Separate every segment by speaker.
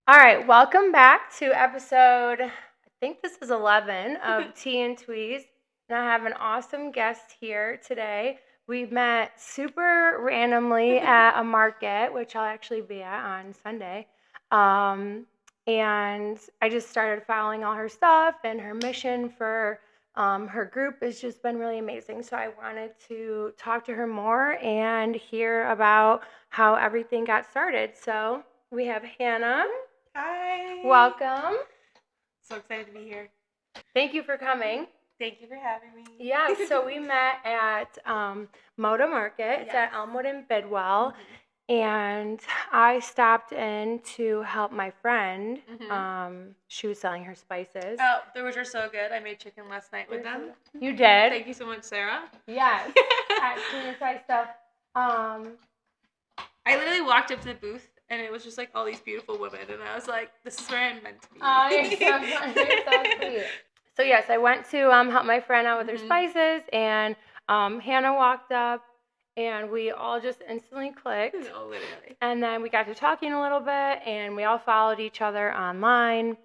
Speaker 1: All right, welcome back to episode, I think this is 11 of Tea and Tweeze. And I have an awesome guest here today. We met super randomly at a market, which I'll actually be at on Sunday. And I just started following all her stuff, and her mission for her group has just been really amazing. So I wanted to talk to her more and hear about how everything got started. So we have Hannah.
Speaker 2: Hi.
Speaker 1: Welcome.
Speaker 2: So excited to be here.
Speaker 1: Thank you for coming.
Speaker 2: Thank you for having me.
Speaker 1: Yeah, so we met at Moda Market. It's at Elmwood and Bidwell. And I stopped in to help my friend. She was selling her spices.
Speaker 2: Oh, which are so good. I made chicken last night with them.
Speaker 1: You did?
Speaker 2: Thank you so much, Sarah.
Speaker 1: Yes. At Clean Spice Stuff.
Speaker 2: I literally walked up to the booth, and it was just like all these beautiful women, and I was like, this is where I'm meant to be.
Speaker 1: Oh, you're so sweet. So yes, I went to help my friend out with her spices, and Hannah walked up, and we all just instantly clicked.
Speaker 2: No, literally.
Speaker 1: And then we got to talking a little bit, and we all followed each other online.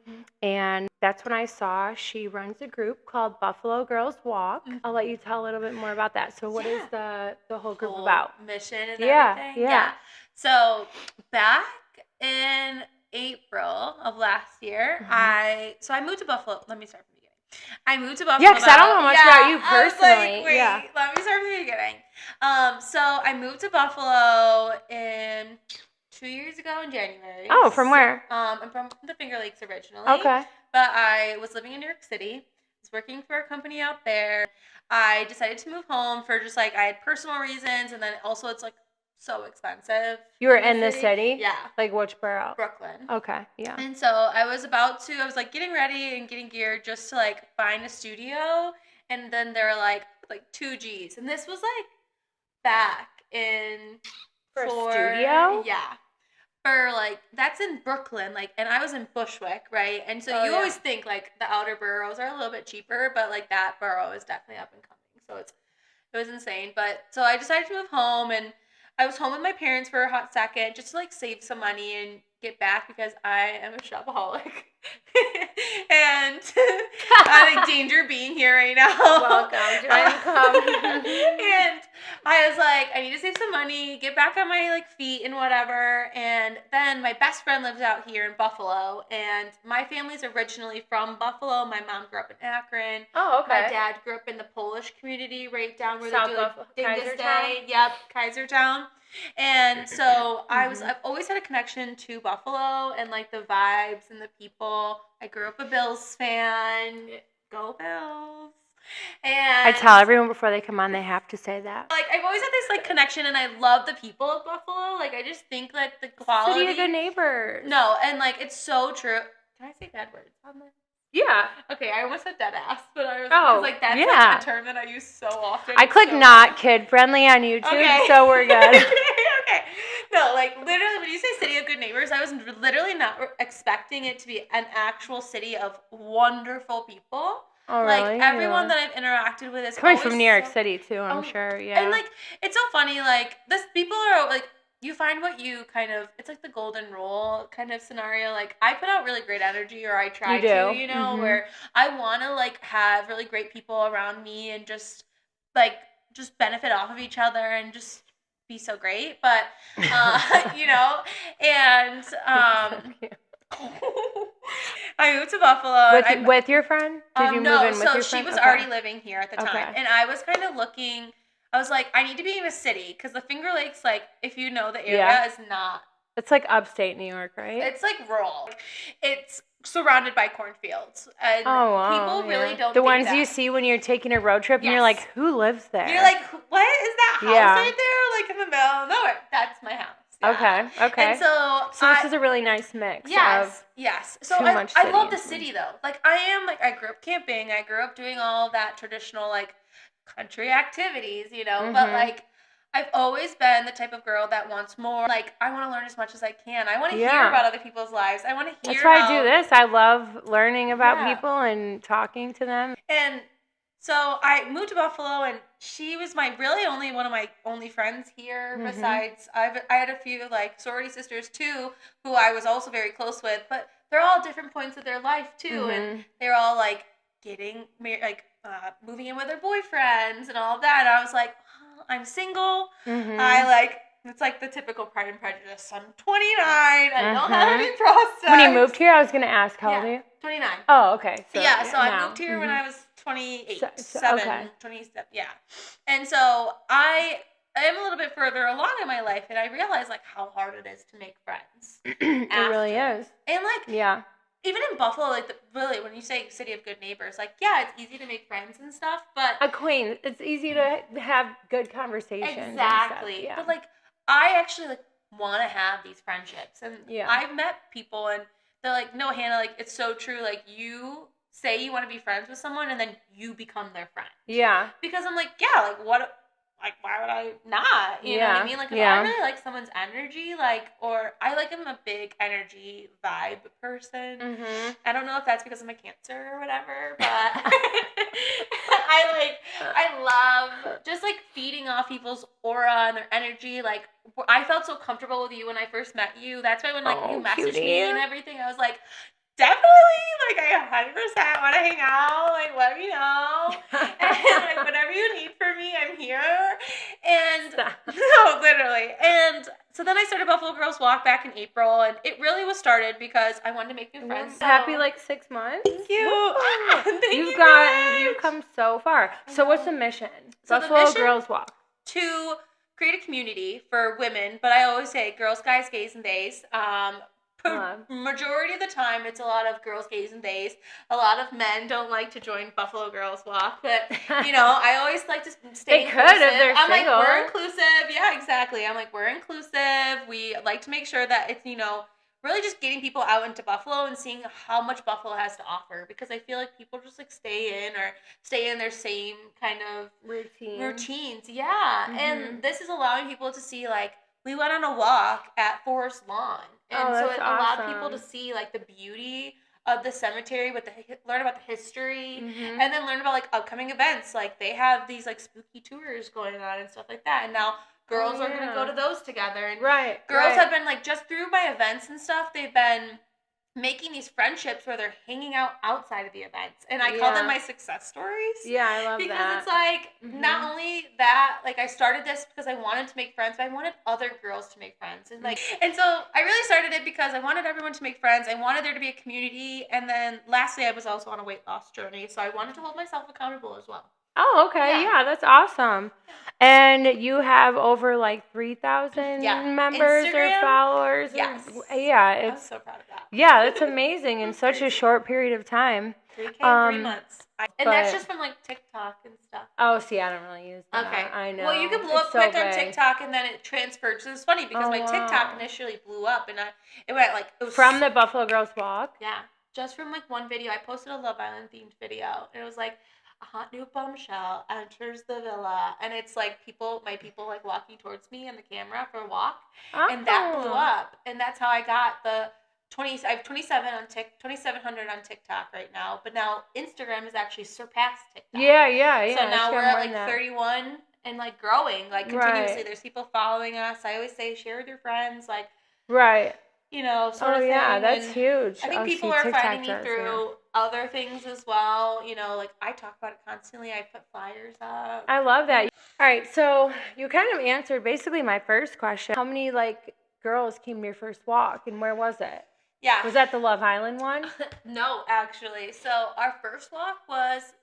Speaker 1: And that's when I saw she runs a group called Buffalo Girls Walk. I'll let you tell a little bit more about that. So what is the whole group about?
Speaker 2: Mission and everything?
Speaker 1: Yeah.
Speaker 2: So back in April of last year, I moved to Buffalo. Let me start from the beginning. I moved to Buffalo.
Speaker 1: Yeah, because I don't know much about you personally.
Speaker 2: I was like, wait, let me start from the beginning. So I moved to Buffalo 2 years ago in January.
Speaker 1: Oh, from where?
Speaker 2: I'm from the Finger Lakes originally.
Speaker 1: Okay.
Speaker 2: But I was living in New York City. I was working for a company out there. I decided to move home for just like I had personal reasons, and then also it's like so expensive.
Speaker 1: You were in the city?
Speaker 2: Yeah.
Speaker 1: Like which borough?
Speaker 2: Brooklyn.
Speaker 1: Okay, yeah.
Speaker 2: And so I was like getting ready and getting geared just to like find a studio, and then there were like 2 G's, and this was like back in
Speaker 1: For a studio?
Speaker 2: Yeah. For like that's in Brooklyn, like, and I was in Bushwick, right? And so you always think like the outer boroughs are a little bit cheaper, but like that borough is definitely up and coming. So it was insane. But so I decided to move home, and I was home with my parents for a hot second just to like save some money and get back because I am a shopaholic. And I'm in danger being here right now.
Speaker 1: Welcome.
Speaker 2: And I was like, I need to save some money, get back on my like feet and whatever. And then my best friend lives out here in Buffalo, and my family's originally from Buffalo. My mom grew up in Akron.
Speaker 1: Oh, okay.
Speaker 2: My dad grew up in the Polish community right down where
Speaker 1: South
Speaker 2: they do like
Speaker 1: Buffalo,
Speaker 2: Dingus
Speaker 1: Kaisertown?
Speaker 2: Day. Yep, Kaisertown. And so I've always had a connection to Buffalo and like the vibes and the people. I grew up a Bills fan. Go Bills. And
Speaker 1: I tell everyone before they come on they have to say that.
Speaker 2: like I've always had this like connection, and I love the people of Buffalo. Like I just think like the quality.
Speaker 1: City of good neighbors.
Speaker 2: No, and like it's so true. Can I say bad words on this?
Speaker 1: Yeah.
Speaker 2: Okay, I almost said dead ass, but I was like that's like a term that I use so often.
Speaker 1: I clicked not kid friendly on YouTube, so we're good.
Speaker 2: Okay. No, like literally when you say city of good neighbors, I was literally not expecting it to be an actual city of wonderful people.
Speaker 1: Oh,
Speaker 2: like
Speaker 1: really?
Speaker 2: everyone that I've interacted with is
Speaker 1: coming
Speaker 2: always
Speaker 1: from New York City too, I'm sure. Yeah.
Speaker 2: And like it's so funny, like this people are like you find what you kind of, it's like the golden rule kind of scenario. Like I put out really great energy, or I try to, you know, where I want to like have really great people around me and just benefit off of each other and just be so great. But, you know, and I moved to Buffalo.
Speaker 1: With your friend? Did you move in with your friend?
Speaker 2: So she was already living here at the time. And I was kind of looking, I was like, I need to be in a city, because the Finger Lakes, like, if you know the area, is not.
Speaker 1: It's like upstate New York, right?
Speaker 2: It's like rural. It's surrounded by cornfields. And people really don't
Speaker 1: The
Speaker 2: think
Speaker 1: ones
Speaker 2: that.
Speaker 1: you see when you're taking a road trip and you're like, who lives there?
Speaker 2: You're like, what is that house right there? Like in the middle of nowhere. That's my house. Yeah.
Speaker 1: Okay.
Speaker 2: And so
Speaker 1: this is a really nice mix.
Speaker 2: Yes. So I love the city though. Like I grew up camping. I grew up doing all of that traditional like country activities, you know, but like I've always been the type of girl that wants more. Like I want to learn as much as I can. I want to hear about other people's lives. I want to hear.
Speaker 1: That's why I do this. I love learning about people and talking to them.
Speaker 2: And So I moved to Buffalo, and she was really one of my only friends here. Besides, I had a few like sorority sisters too, who I was also very close with. But they're all different points of their life too, and they're all like getting married, like moving in with their boyfriends and all of that. And I was like, oh, I'm single. It's like the typical Pride and Prejudice. I'm 29. I don't have any prospects.
Speaker 1: When you moved here, I was going to ask, how old are you?
Speaker 2: 29.
Speaker 1: Oh, okay.
Speaker 2: So I moved here when I was 28. 27. Yeah. And so I am a little bit further along in my life, and I realize like how hard it is to make friends.
Speaker 1: It really is.
Speaker 2: And even in Buffalo, like really, when you say city of good neighbors, like it's easy to make friends and stuff, but
Speaker 1: it's easy to have good conversations.
Speaker 2: Exactly.
Speaker 1: Yeah.
Speaker 2: But like I actually like want to have these friendships, and I've met people, and they're like, "No, Hannah, like it's so true. Like you say you want to be friends with someone, and then you become their friend."
Speaker 1: Yeah.
Speaker 2: Because I'm like, like what? Like, why would I not? You know what I mean? Like, if I really like someone's energy, or I I'm a big energy vibe person. I don't know if that's because I'm a Cancer or whatever, but I love just like feeding off people's aura and their energy. Like, I felt so comfortable with you when I first met you. That's why when you messaged me and everything, I was like, definitely, like, I 100% want to hang out, like, let me know, and, like, whatever you need from me, I'm here, and, no, literally, and so then I started Buffalo Girls Walk back in April, and it really was started because I wanted to make new friends.
Speaker 1: Happy, 6 months?
Speaker 2: Thank you.
Speaker 1: You've come so far. So what's the mission?
Speaker 2: So
Speaker 1: Buffalo Girls Walk.
Speaker 2: To create a community for women, but I always say girls, guys, gays, and theys. Majority of the time, it's a lot of girls, gays, and theys. A lot of men don't like to join Buffalo Girls Walk, but I always like to stay inclusive.
Speaker 1: They could if they're
Speaker 2: I'm
Speaker 1: single.
Speaker 2: like, we're inclusive. Yeah, exactly. I'm like, we're inclusive. We like to make sure that it's really just getting people out into Buffalo and seeing how much Buffalo has to offer, because I feel like people just like stay in their same kind of routines. Yeah, and this is allowing people to see like. We went on a walk at Forest Lawn, and so it allowed people to see like the beauty of the cemetery, learn about the history, and then learn about like upcoming events. Like they have these like spooky tours going on and stuff like that, and now girls are going to go to those together. And girls have been like, just through my events and stuff, they've been making these friendships where they're hanging out outside of the events, and I call them my success stories.
Speaker 1: Yeah, I love that.
Speaker 2: Because it's like, not only that, like I started this because I wanted to make friends, but I wanted other girls to make friends. And and so I really started it because I wanted everyone to make friends. I wanted there to be a community. And then lastly, I was also on a weight loss journey, so I wanted to hold myself accountable as well.
Speaker 1: Oh, okay. Yeah, that's awesome. And you have over 3,000 members
Speaker 2: Instagram,
Speaker 1: or followers.
Speaker 2: Yes.
Speaker 1: I'm
Speaker 2: so proud of that.
Speaker 1: Yeah, that's amazing in such a short period of time.
Speaker 2: 3K, 3 months. That's just from TikTok and stuff.
Speaker 1: Oh, see, I don't really use that.
Speaker 2: Okay.
Speaker 1: I know.
Speaker 2: Well, you can blow up quick on TikTok, and then it transferred. So it's funny because my TikTok initially blew up, and it went it was
Speaker 1: from the Buffalo Girls Walk?
Speaker 2: Yeah. Just from one video. I posted a Love Island themed video, and it was like, a hot new bombshell enters the villa, and it's like my people walking towards me and the camera for a walk, and that blew up, and that's how I got the 20. I have 2,700 on TikTok right now, but now Instagram has actually surpassed TikTok.
Speaker 1: Yeah.
Speaker 2: So now we're at 31 and growing continuously. There's people following us. I always say share with your friends,
Speaker 1: right.
Speaker 2: Sort of thing.
Speaker 1: That's huge.
Speaker 2: I think people are finding me through other things as well. I talk about it constantly. I put flyers up.
Speaker 1: I love that. All right, so you kind of answered basically my first question. How many girls came to your first walk, and where was it?
Speaker 2: Yeah.
Speaker 1: Was that the Love Island one?
Speaker 2: No, actually. So our first walk was,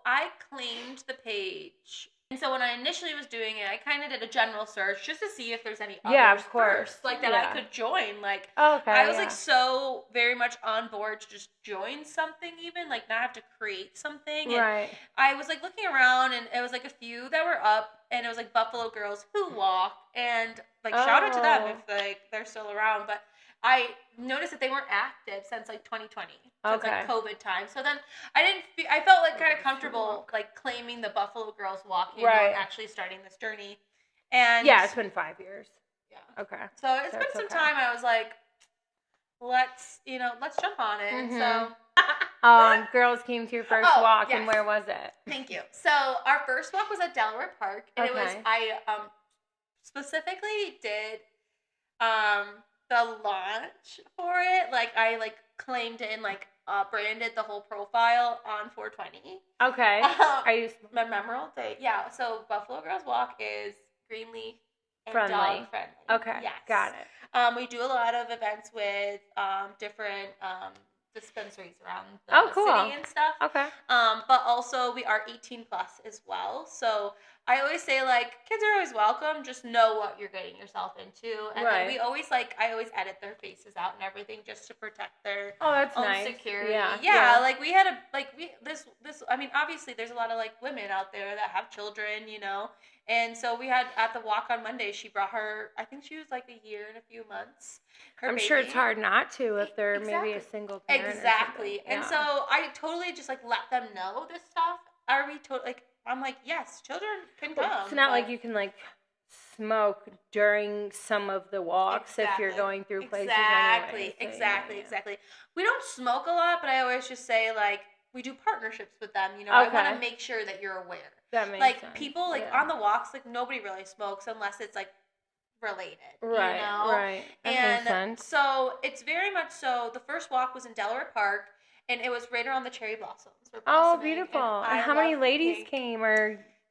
Speaker 2: I claimed the page. And so when I initially was doing it, I kind of did a general search just to see if there's any others
Speaker 1: of course.
Speaker 2: first, that I could join.
Speaker 1: Okay,
Speaker 2: I was so very much on board to just join something, even not have to create something. And
Speaker 1: right.
Speaker 2: I was looking around, and it was a few that were up, and it was Buffalo Girls Who Walk, and shout out to them if they're still around. But I noticed that they weren't active since 2020. So it's COVID time. So then I felt kind of comfortable claiming the Buffalo Girls Walk, and actually starting this journey. And
Speaker 1: it's been 5 years.
Speaker 2: Yeah.
Speaker 1: Okay.
Speaker 2: So it's been some time. I was like, let's jump on it.
Speaker 1: Mm-hmm.
Speaker 2: So
Speaker 1: girls came to your first walk, and where was it?
Speaker 2: Thank you. So our first walk was at Delaware Park, and it was I specifically did the launch for it. Like I claimed it and branded the whole profile on 420.
Speaker 1: Okay. Are you
Speaker 2: Memorial Day? Yeah. So Buffalo Girls Walk is greenleaf and
Speaker 1: friendly.
Speaker 2: dog friendly.
Speaker 1: Okay.
Speaker 2: Yes.
Speaker 1: Got it.
Speaker 2: We do a lot of events with different dispensaries around the city and stuff.
Speaker 1: Okay.
Speaker 2: But also we are 18 plus as well. So I always say kids are always welcome. Just know what you're getting yourself into. And then we always I always edit their faces out and everything just to protect their own security. Yeah. Like we had this. I mean, obviously there's a lot of women out there that have children, And so we had at the walk on Monday, she brought her, I think she was a year and a few months.
Speaker 1: I'm sure it's hard not to if they're maybe a single parent.
Speaker 2: Exactly. And so I totally just let them know this stuff. Are we totally I'm yes, children can come.
Speaker 1: It's not like you can smoke during some of the walks if you're going through places anyway.
Speaker 2: Exactly. We don't smoke a lot, but I always just say we do partnerships with them. I want to make sure that you're aware.
Speaker 1: That makes sense.
Speaker 2: People on the walks, nobody really smokes unless it's related.
Speaker 1: Right. Right. That makes sense.
Speaker 2: So it's very much so. The first walk was in Delaware Park, and it was right around the cherry blossoms.
Speaker 1: Oh, beautiful! And how many ladies came?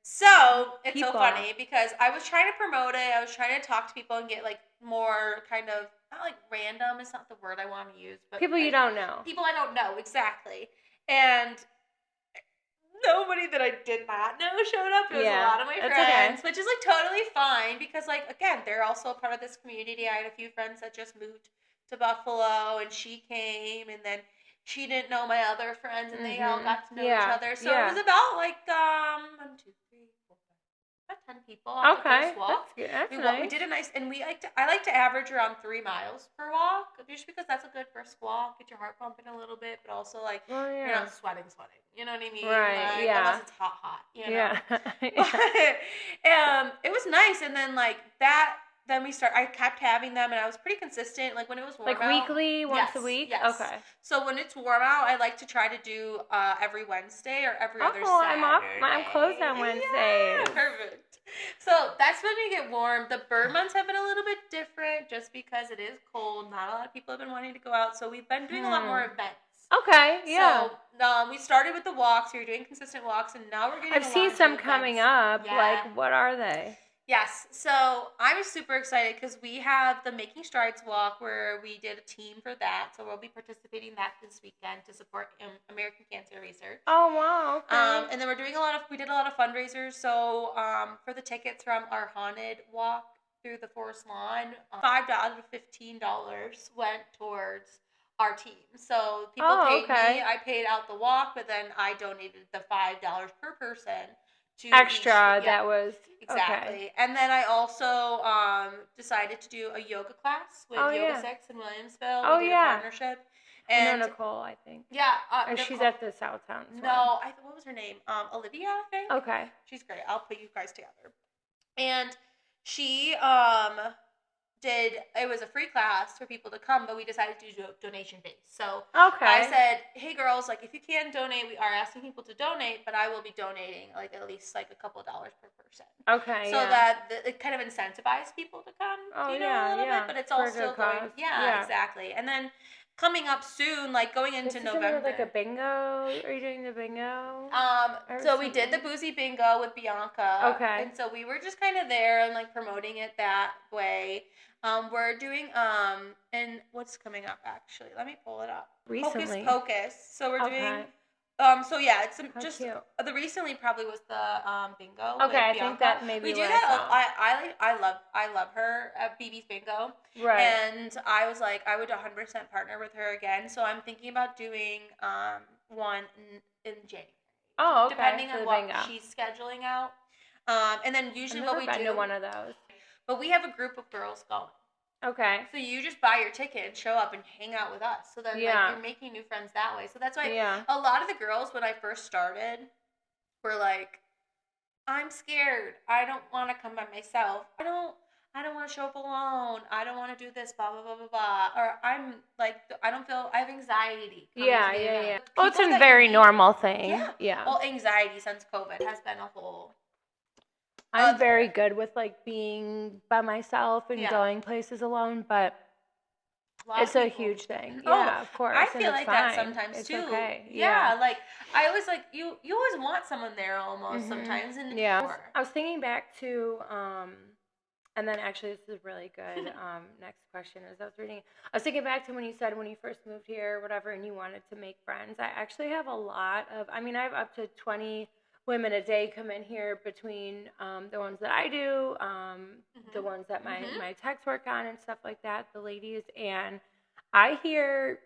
Speaker 2: So it's so funny because I was trying to promote it. I was trying to talk to people and get more kind of not random. It's not the word I want to use, but
Speaker 1: people you don't know.
Speaker 2: People I don't know exactly, and nobody that I did not know showed up. It was a lot of my friends, which is totally fine because again, they're also a part of this community. I had a few friends that just moved to Buffalo, and she came, and then she didn't know my other friends, and they all got to know each other. So it was about 1, 2, 3, 4, 5, about 10 people on the first walk.
Speaker 1: That's
Speaker 2: nice. We did a nice, and I like to average around 3 miles per walk, just because that's a good first walk. Get your heart pumping a little bit, but also you're not sweating. You know what I mean?
Speaker 1: Right.
Speaker 2: Unless it's hot. You know?
Speaker 1: Yeah.
Speaker 2: But, it was nice, and then that. Then I kept having them, and I was pretty consistent. When it was warm out.
Speaker 1: Weekly, once a week?
Speaker 2: Yes.
Speaker 1: Okay.
Speaker 2: So when it's warm out, I like to try to do every Wednesday or every other Saturday.
Speaker 1: I'm closed on Wednesdays.
Speaker 2: Yeah, perfect. So that's when we get warm. The bird months have been a little bit different just because it is cold. Not a lot of people have been wanting to go out, so we've been doing a lot more events.
Speaker 1: Okay, yeah.
Speaker 2: So we started with the walks. We were doing consistent walks, and now we're getting
Speaker 1: I've seen some coming up.
Speaker 2: Yeah.
Speaker 1: What are they?
Speaker 2: Yes, so I was super excited because we have the Making Strides walk where we did a team for that. So we'll be participating in that this weekend to support American Cancer Research.
Speaker 1: Oh, wow. Okay.
Speaker 2: And then we did a lot of fundraisers. So for the tickets from our haunted walk through the forest lawn, $5 to $15 went towards our team. So people paid me. I paid out the walk, but then I donated the $5 per person.
Speaker 1: Extra, that was
Speaker 2: exactly.
Speaker 1: Okay.
Speaker 2: And then I also decided to do a yoga class with Yoga 6 in Williamsville. We did a partnership. And
Speaker 1: Nicole, I think.
Speaker 2: Yeah.
Speaker 1: She's at the Southtown.
Speaker 2: No, what was her name? Olivia, I think.
Speaker 1: Okay.
Speaker 2: She's great. I'll put you guys together. And she it was a free class for people to come, but we decided to do donation based. So I said, hey girls, if you can donate, we are asking people to donate, but I will be donating at least a couple of dollars per person.
Speaker 1: Okay.
Speaker 2: So that it kind of incentivizes people to come, a little bit, but it's also going, exactly. And then coming up soon, going into November.
Speaker 1: A bingo? Are you doing the bingo?
Speaker 2: So we did the boozy bingo with Bianca.
Speaker 1: Okay.
Speaker 2: And so we were just kind of there and promoting it that way. We're doing and what's coming up actually? Let me pull it up.
Speaker 1: Recently.
Speaker 2: Hocus Pocus. So we're doing so yeah, it's just cute. The recently probably was the bingo.
Speaker 1: Okay, I think that maybe
Speaker 2: we do that. I love her at BB's Bingo.
Speaker 1: Right.
Speaker 2: And I was I would 100% partner with her again. So I'm thinking about doing one in January.
Speaker 1: Oh, okay.
Speaker 2: Depending on what she's scheduling out. And then usually what we do.
Speaker 1: One of those.
Speaker 2: But we have a group of girls going.
Speaker 1: Okay.
Speaker 2: So you just buy your ticket and show up and hang out with us. So then you're making new friends that way. So that's why a lot of the girls when I first started were I'm scared. I don't want to come by myself. I don't want to show up alone. I don't want to do this, blah, blah, blah, blah, blah. Or I'm like, I have anxiety.
Speaker 1: Yeah. Well, it's a very normal thing. Yeah.
Speaker 2: Well, anxiety since COVID has been a whole...
Speaker 1: I'm very good with, like, being by myself and going places alone, but it's a huge thing. Yeah, of course.
Speaker 2: I feel like that sometimes
Speaker 1: it's
Speaker 2: too.
Speaker 1: Okay.
Speaker 2: Yeah, like I always like you always want someone there almost sometimes. And
Speaker 1: I was thinking back to and then actually this is really good. Next question is I was thinking back to when you said when you first moved here or whatever and you wanted to make friends. I actually have a lot of I have up to 20 women a day come in here between the ones that I do, the ones that my techs work on and stuff like that, the ladies. And I hear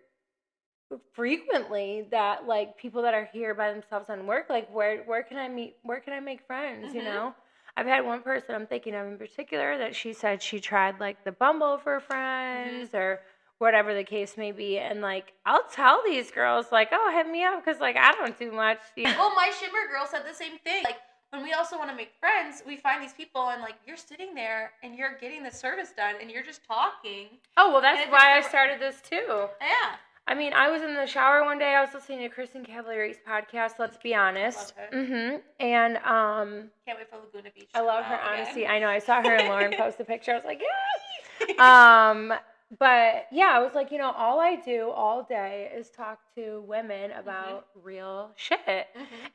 Speaker 1: frequently that, like, people that are here by themselves on work, like, where can I meet, where can I make friends, you know? I've had one person I'm thinking of in particular that she said she tried, like, the Bumble for friends or whatever the case may be, and, like, I'll tell these girls, like, oh, hit me up, because, like, I don't do much.
Speaker 2: Well, my shimmer girl said the same thing. Like, when we also want to make friends, we find these people, and, like, you're sitting there, and you're getting the service done, and you're just talking.
Speaker 1: Oh, well, that's why I started this, too.
Speaker 2: Yeah.
Speaker 1: I mean, I was in the shower one day, I was listening to Kristen Cavallari's podcast, Let's Be Honest.
Speaker 2: Love her.
Speaker 1: And,
Speaker 2: can't wait for Laguna Beach.
Speaker 1: I love her honesty. I know, I saw her and Lauren post a picture, I was like, yes! But yeah, I was like, you know, all I do all day is talk to women about real shit.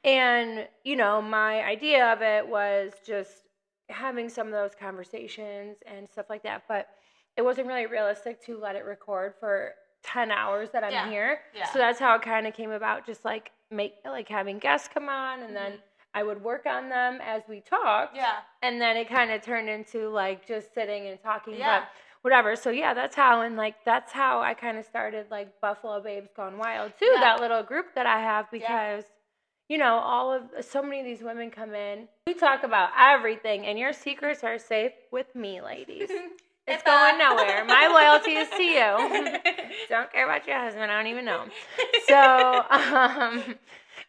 Speaker 1: And, you know, my idea of it was just having some of those conversations and stuff like that. But it wasn't really realistic to let it record for 10 hours that I'm here. Yeah. So that's how it kind of came about, just like having guests come on, and then I would work on them as we talked. Yeah. And then it kind of turned into like just sitting and talking. Yeah. But whatever. So yeah, that's how I kind of started like Buffalo Babes Gone Wild too. Yeah. That little group that I have, because you know, so many of these women come in. We talk about everything, and your secrets are safe with me, ladies. It's going nowhere. My loyalty is to you. Don't care about your husband. I don't even know. So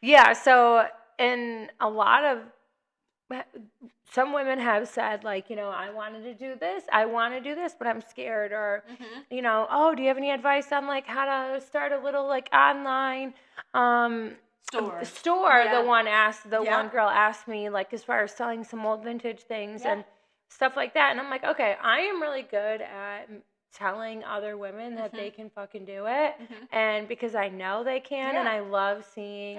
Speaker 1: yeah. So in a lot of some women have said, like, you know, I want to do this, but I'm scared. Or, you know, oh, do you have any advice on, like, how to start a little, like, online store? Yeah. One girl asked me, like, as far as selling some old vintage things and stuff like that. And I'm like, okay, I am really good at telling other women that they can fucking do it. And because I know they can, and I love seeing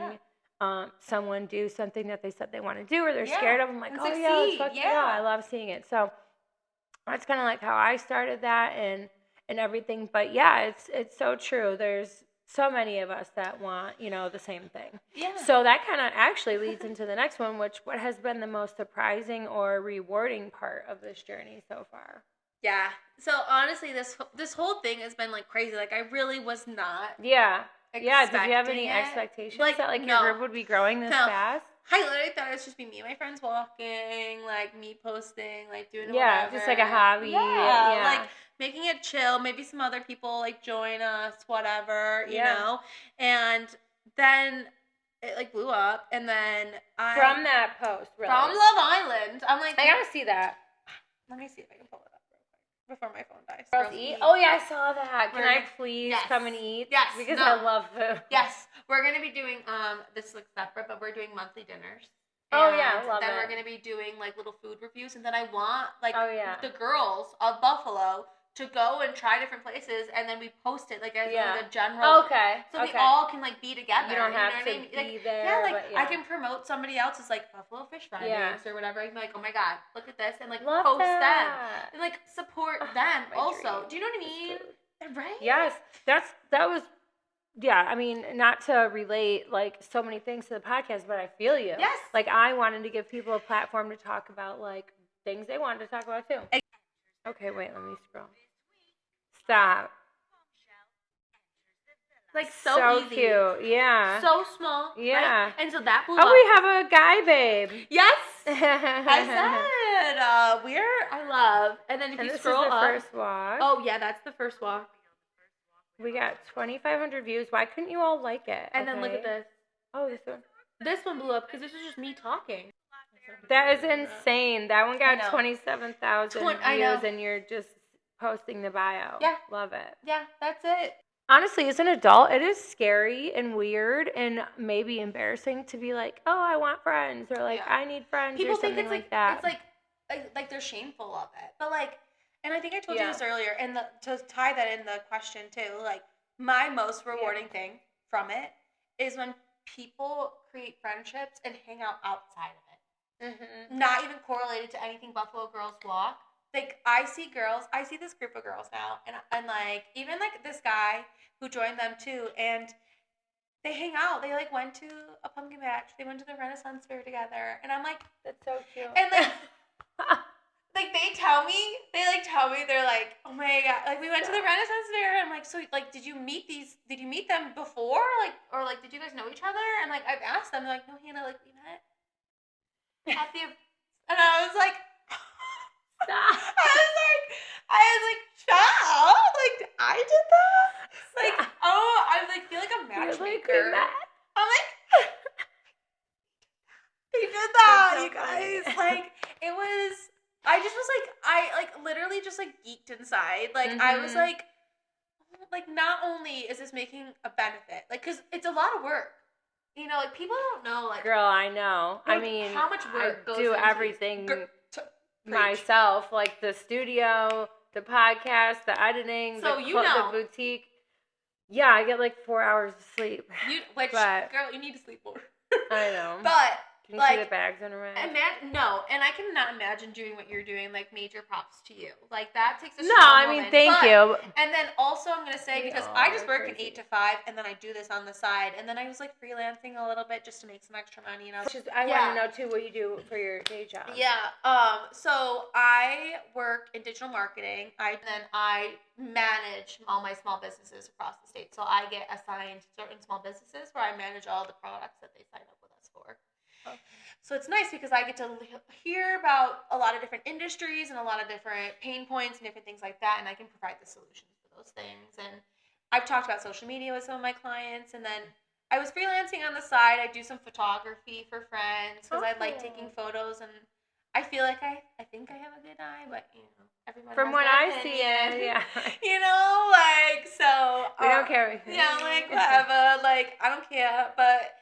Speaker 1: someone do something that they said they want to do or they're scared of. I'm like, oh yeah, let's fucking go. I love seeing it. So that's kind of like how I started that and everything. But yeah, it's so true. There's so many of us that want, you know, the same thing. Yeah. So that kind of actually leads into the next one, what has been the most surprising or rewarding part of this journey so far?
Speaker 2: Yeah. So honestly, this whole thing has been like crazy. Like, I really was not.
Speaker 1: Yeah. Yeah, did you have any expectations that your group would be growing this fast?
Speaker 2: I literally thought it was just be me and my friends walking, like me posting, like doing whatever.
Speaker 1: Yeah, just like a hobby.
Speaker 2: Yeah, like making it chill. Maybe some other people like join us, whatever, you know. And then it like blew up, and then
Speaker 1: from that post, really.
Speaker 2: From Love Island, I'm like,
Speaker 1: I gotta see that.
Speaker 2: Let me see if I can pull it up before my phone dies.
Speaker 1: Girls eat? Oh yeah, I saw that. Can I please come and eat?
Speaker 2: Yes.
Speaker 1: Because I love food.
Speaker 2: Yes. We're going to be doing, this looks separate, but we're doing monthly dinners.
Speaker 1: Oh yeah, I love
Speaker 2: it. Then we're going to be doing like little food reviews, and then I want like the girls of Buffalo to go and try different places, and then we post it like as like a general.
Speaker 1: Okay.
Speaker 2: So we all can like be together.
Speaker 1: You don't have to be there.
Speaker 2: Yeah, like I can promote somebody else's like Buffalo Fish Fridays or whatever. I can be like, oh my god, look at this, and like post them and like support them also. Dream. Do you know what I mean? Right?
Speaker 1: Yes, that was. Yeah, I mean, not to relate like so many things to the podcast, but I feel you.
Speaker 2: Yes.
Speaker 1: Like, I wanted to give people a platform to talk about like things they wanted to talk about too. Okay, wait, let me scroll. Stop.
Speaker 2: Like so easy.
Speaker 1: Cute, yeah.
Speaker 2: So small.
Speaker 1: Yeah.
Speaker 2: Right? And so that blew up.
Speaker 1: We have a guy babe.
Speaker 2: Yes. I said I love. And then if you scroll up.
Speaker 1: This is the first walk.
Speaker 2: Oh yeah, that's the first walk.
Speaker 1: We got 2,500 views. Why couldn't you all like it?
Speaker 2: And then look at this.
Speaker 1: Oh, this one.
Speaker 2: This one blew up because this is just me talking.
Speaker 1: That is insane. That one got
Speaker 2: I know.
Speaker 1: 27,000
Speaker 2: I know.
Speaker 1: views, and you're just posting the bio.
Speaker 2: Yeah.
Speaker 1: Love it.
Speaker 2: Yeah, that's it.
Speaker 1: Honestly, as an adult, it is scary and weird and maybe embarrassing to be like, oh, I want friends, or like, I need friends,
Speaker 2: People
Speaker 1: or something
Speaker 2: think it's
Speaker 1: like that.
Speaker 2: It's like they're shameful of it. But like, and I think I told you this earlier, and to tie that in the question too, like, my most rewarding thing from it is when people create friendships and hang out outside of it. Mm-hmm. Not even correlated to anything Buffalo Girls Walk. Like, I see this group of girls now, and like, even like this guy who joined them too, and they hang out. They like went to a pumpkin patch. They went to the Renaissance Fair together, and I'm like,
Speaker 1: that's so cute.
Speaker 2: And like, like they tell me, they're like, oh my god, like we went to the Renaissance Fair. And I'm like, so like, did you meet them before, like, or like, did you guys know each other? And like, I've asked them, they're like, no, Hannah, like we met at the, and I was like, stop. I was like, child, like I did that. Like, oh, I like feel like a matchmaker. I'm like, they did that, so you guys. Funny. Like, it was. I just was like, I like literally just like geeked inside. Like, I was like, not only is this making a benefit, like, cause it's a lot of work. You know, like people don't know. Like,
Speaker 1: girl, I know.
Speaker 2: Like,
Speaker 1: I mean,
Speaker 2: how much work goes
Speaker 1: do
Speaker 2: into
Speaker 1: everything myself, like the studio, the podcast, the editing,
Speaker 2: so
Speaker 1: the boutique. Yeah, I get like 4 hours of sleep.
Speaker 2: Girl, you need to sleep more.
Speaker 1: I know.
Speaker 2: But
Speaker 1: can you see the bags on her head?
Speaker 2: No, and I cannot imagine doing what you're doing. Like, major props to you. Like, that takes a
Speaker 1: thank you.
Speaker 2: And then also, I'm gonna say, because I just work an 8 to 5, and then I do this on the side, and then I was like freelancing a little bit just to make some extra money. And
Speaker 1: I want to know too what you do for your day job.
Speaker 2: Yeah. So I work in digital marketing. Then I manage all my small businesses across the state. So I get assigned certain small businesses where I manage all the products that they sign up with us for. Okay. So it's nice because I get to hear about a lot of different industries and a lot of different pain points and different things like that, and I can provide the solutions for those things. And I've talked about social media with some of my clients, and then I was freelancing on the side. I do some photography for friends because I like taking photos, and I feel like I think I have a good eye, but you know, everyone
Speaker 1: from
Speaker 2: has
Speaker 1: what I see, yeah.
Speaker 2: You know, like, so
Speaker 1: we don't care.
Speaker 2: Yeah, like whatever, like I don't care, but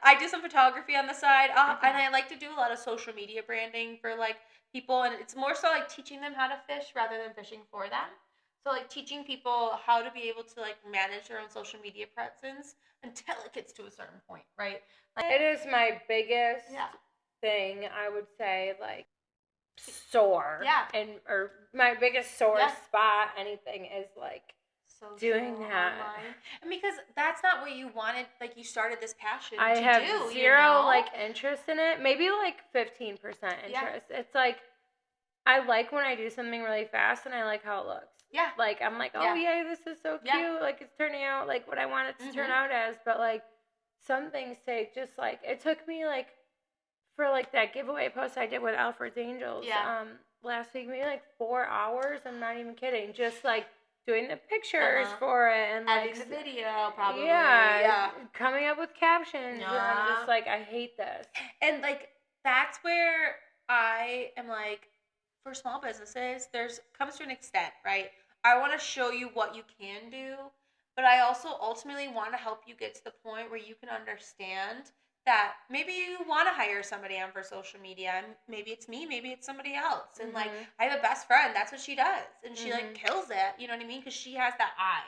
Speaker 2: I do some photography on the side, and I like to do a lot of social media branding for like people, and it's more so like teaching them how to fish rather than fishing for them. So like teaching people how to be able to like manage their own social media presence until it gets to a certain point, right? Like,
Speaker 1: it is my biggest thing, I would say, like sore. Yeah. Or my biggest sore spot, anything is like doing that. Online.
Speaker 2: And because that's not what you wanted, like you started this passion
Speaker 1: I
Speaker 2: to
Speaker 1: have
Speaker 2: do,
Speaker 1: zero like interest in it. Maybe like 15% interest. Yeah. It's like I like when I do something really fast and I like how it looks. Yeah. Like I'm like, oh yeah, this is so cute. Yeah. Like it's turning out like what I want it to turn out as. But like some things take just like it took me like for like that giveaway post I did with Alfred's Angels last week, maybe like 4 hours. I'm not even kidding. Just like doing the pictures for it and
Speaker 2: editing the video, probably.
Speaker 1: Yeah, coming up with captions. And I'm just like, I hate this.
Speaker 2: And like that's where I am like, for small businesses, comes to an extent, right? I want to show you what you can do, but I also ultimately want to help you get to the point where you can understand that maybe you want to hire somebody on for social media, and maybe it's me, maybe it's somebody else. And like, I have a best friend, that's what she does, and she like kills it, you know what I mean? Because she has that eye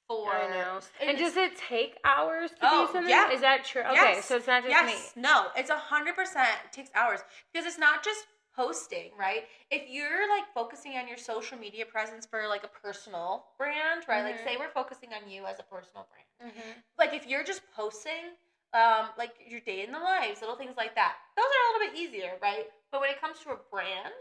Speaker 2: for.
Speaker 1: I know. And does it take hours to do something? Yeah. Is that true? Okay, so it's not just me.
Speaker 2: No, it's 100%. It takes hours because it's not just posting, right? If you're like focusing on your social media presence for like a personal brand, right? Like say we're focusing on you as a personal brand. Like if you're just posting like your day in the lives, little things like that, those are a little bit easier, right? But when it comes to a brand,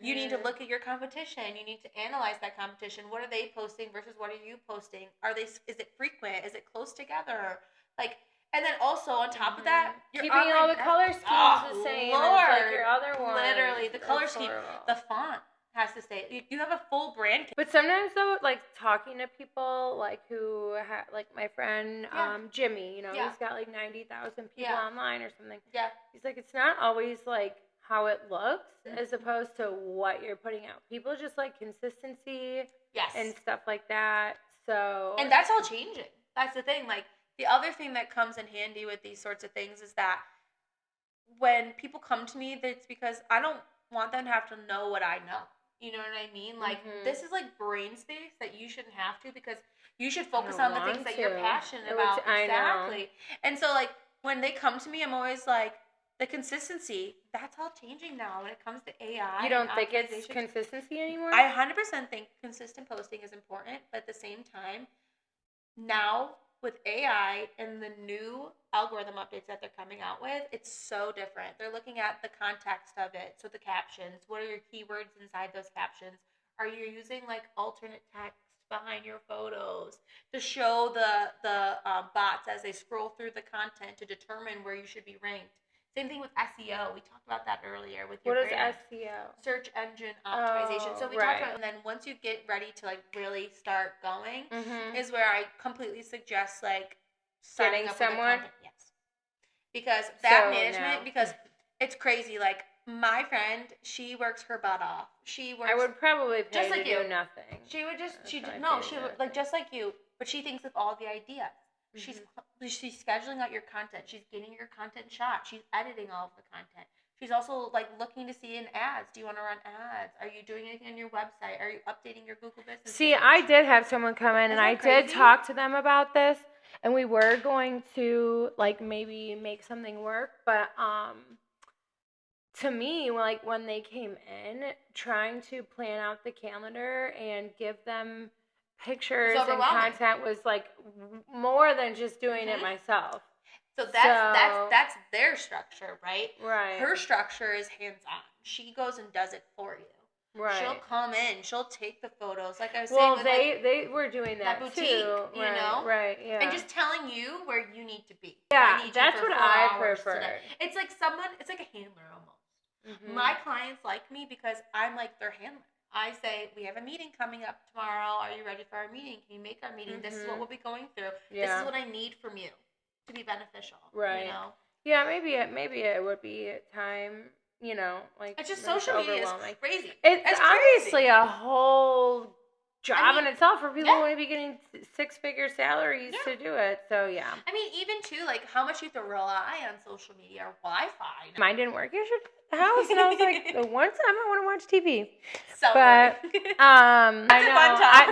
Speaker 2: you need to look at your competition. You need to analyze that competition. What are they posting versus what are you posting? Is it frequent? Is it close together? Like, and then also on top of that,
Speaker 1: keeping all the color schemes the same.
Speaker 2: Lord,
Speaker 1: like your other one.
Speaker 2: Literally, the color scheme, the font has to stay. You have a full brand.
Speaker 1: But sometimes though, like talking to people like who like my friend Jimmy, you know, he's got like 90,000 people online or something.
Speaker 2: Yeah.
Speaker 1: He's like, it's not always like how it looks as opposed to what you're putting out. People just like consistency and stuff like that. So
Speaker 2: and that's all changing. That's the thing. Like the other thing that comes in handy with these sorts of things is that when people come to me, it's because I don't want them to have to know what I know. You know what I mean? Like, this is like brain space that you shouldn't have to, because you should focus on the things that you're passionate about. Exactly. And so, like, when they come to me, I'm always like, the consistency, that's all changing now when it comes to AI.
Speaker 1: You don't think it's consistency anymore?
Speaker 2: I 100% think consistent posting is important, but at the same time, now with AI and the new algorithm updates that they're coming out with, it's so different. They're looking at the context of it. So the captions, what are your keywords inside those captions? Are you using like alternate text behind your photos to show the bots as they scroll through the content to determine where you should be ranked? Same thing with SEO. We talked about that earlier with your brand.
Speaker 1: What is SEO?
Speaker 2: Search engine optimization. So we talked about, and then once you get ready to like really start going, is where I completely suggest like
Speaker 1: getting someone.
Speaker 2: Yes, because that management, because it's crazy. Like my friend, she works her butt off. She works.
Speaker 1: I would probably pay
Speaker 2: just like
Speaker 1: to do nothing.
Speaker 2: She would just she would like just like you, but she thinks of all the ideas. She's scheduling out your content. She's getting your content shot. She's editing all of the content. She's also like looking to see in ads. Do you want to run ads? Are you doing anything on your website? Are you updating your Google Business
Speaker 1: See,
Speaker 2: page?
Speaker 1: I did have someone come in and I did talk to them about this, and we were going to like maybe make something work, but to me, like when they came in, trying to plan out the calendar and give them pictures and content was like more than just doing it myself.
Speaker 2: So that's their structure, right?
Speaker 1: Right.
Speaker 2: Her structure is hands-on. She goes and does it for you.
Speaker 1: Right.
Speaker 2: She'll come in. She'll take the photos. Like I was
Speaker 1: saying,
Speaker 2: with
Speaker 1: they were doing that
Speaker 2: boutique,
Speaker 1: too.
Speaker 2: You know?
Speaker 1: Right. Yeah.
Speaker 2: And just telling you where you need to be.
Speaker 1: Yeah, that's what I prefer.
Speaker 2: It's like it's like a handler almost. My clients like me because I'm like their handler. I say, we have a meeting coming up tomorrow. Are you ready for our meeting? Can you make our meeting? This is what we'll be going through. This is what I need from you to be beneficial.
Speaker 1: Right.
Speaker 2: You know?
Speaker 1: Yeah, maybe it would be time, you know, like
Speaker 2: it's just social media is crazy.
Speaker 1: It's obviously a whole job in itself for people who want to be getting 6-figure salaries to do it. So yeah.
Speaker 2: I mean, even too, like how much you have to rely on social media or Wi-Fi.
Speaker 1: Mine didn't work yesterday at the house, and I was like, the one time I want to watch TV.
Speaker 2: So
Speaker 1: but I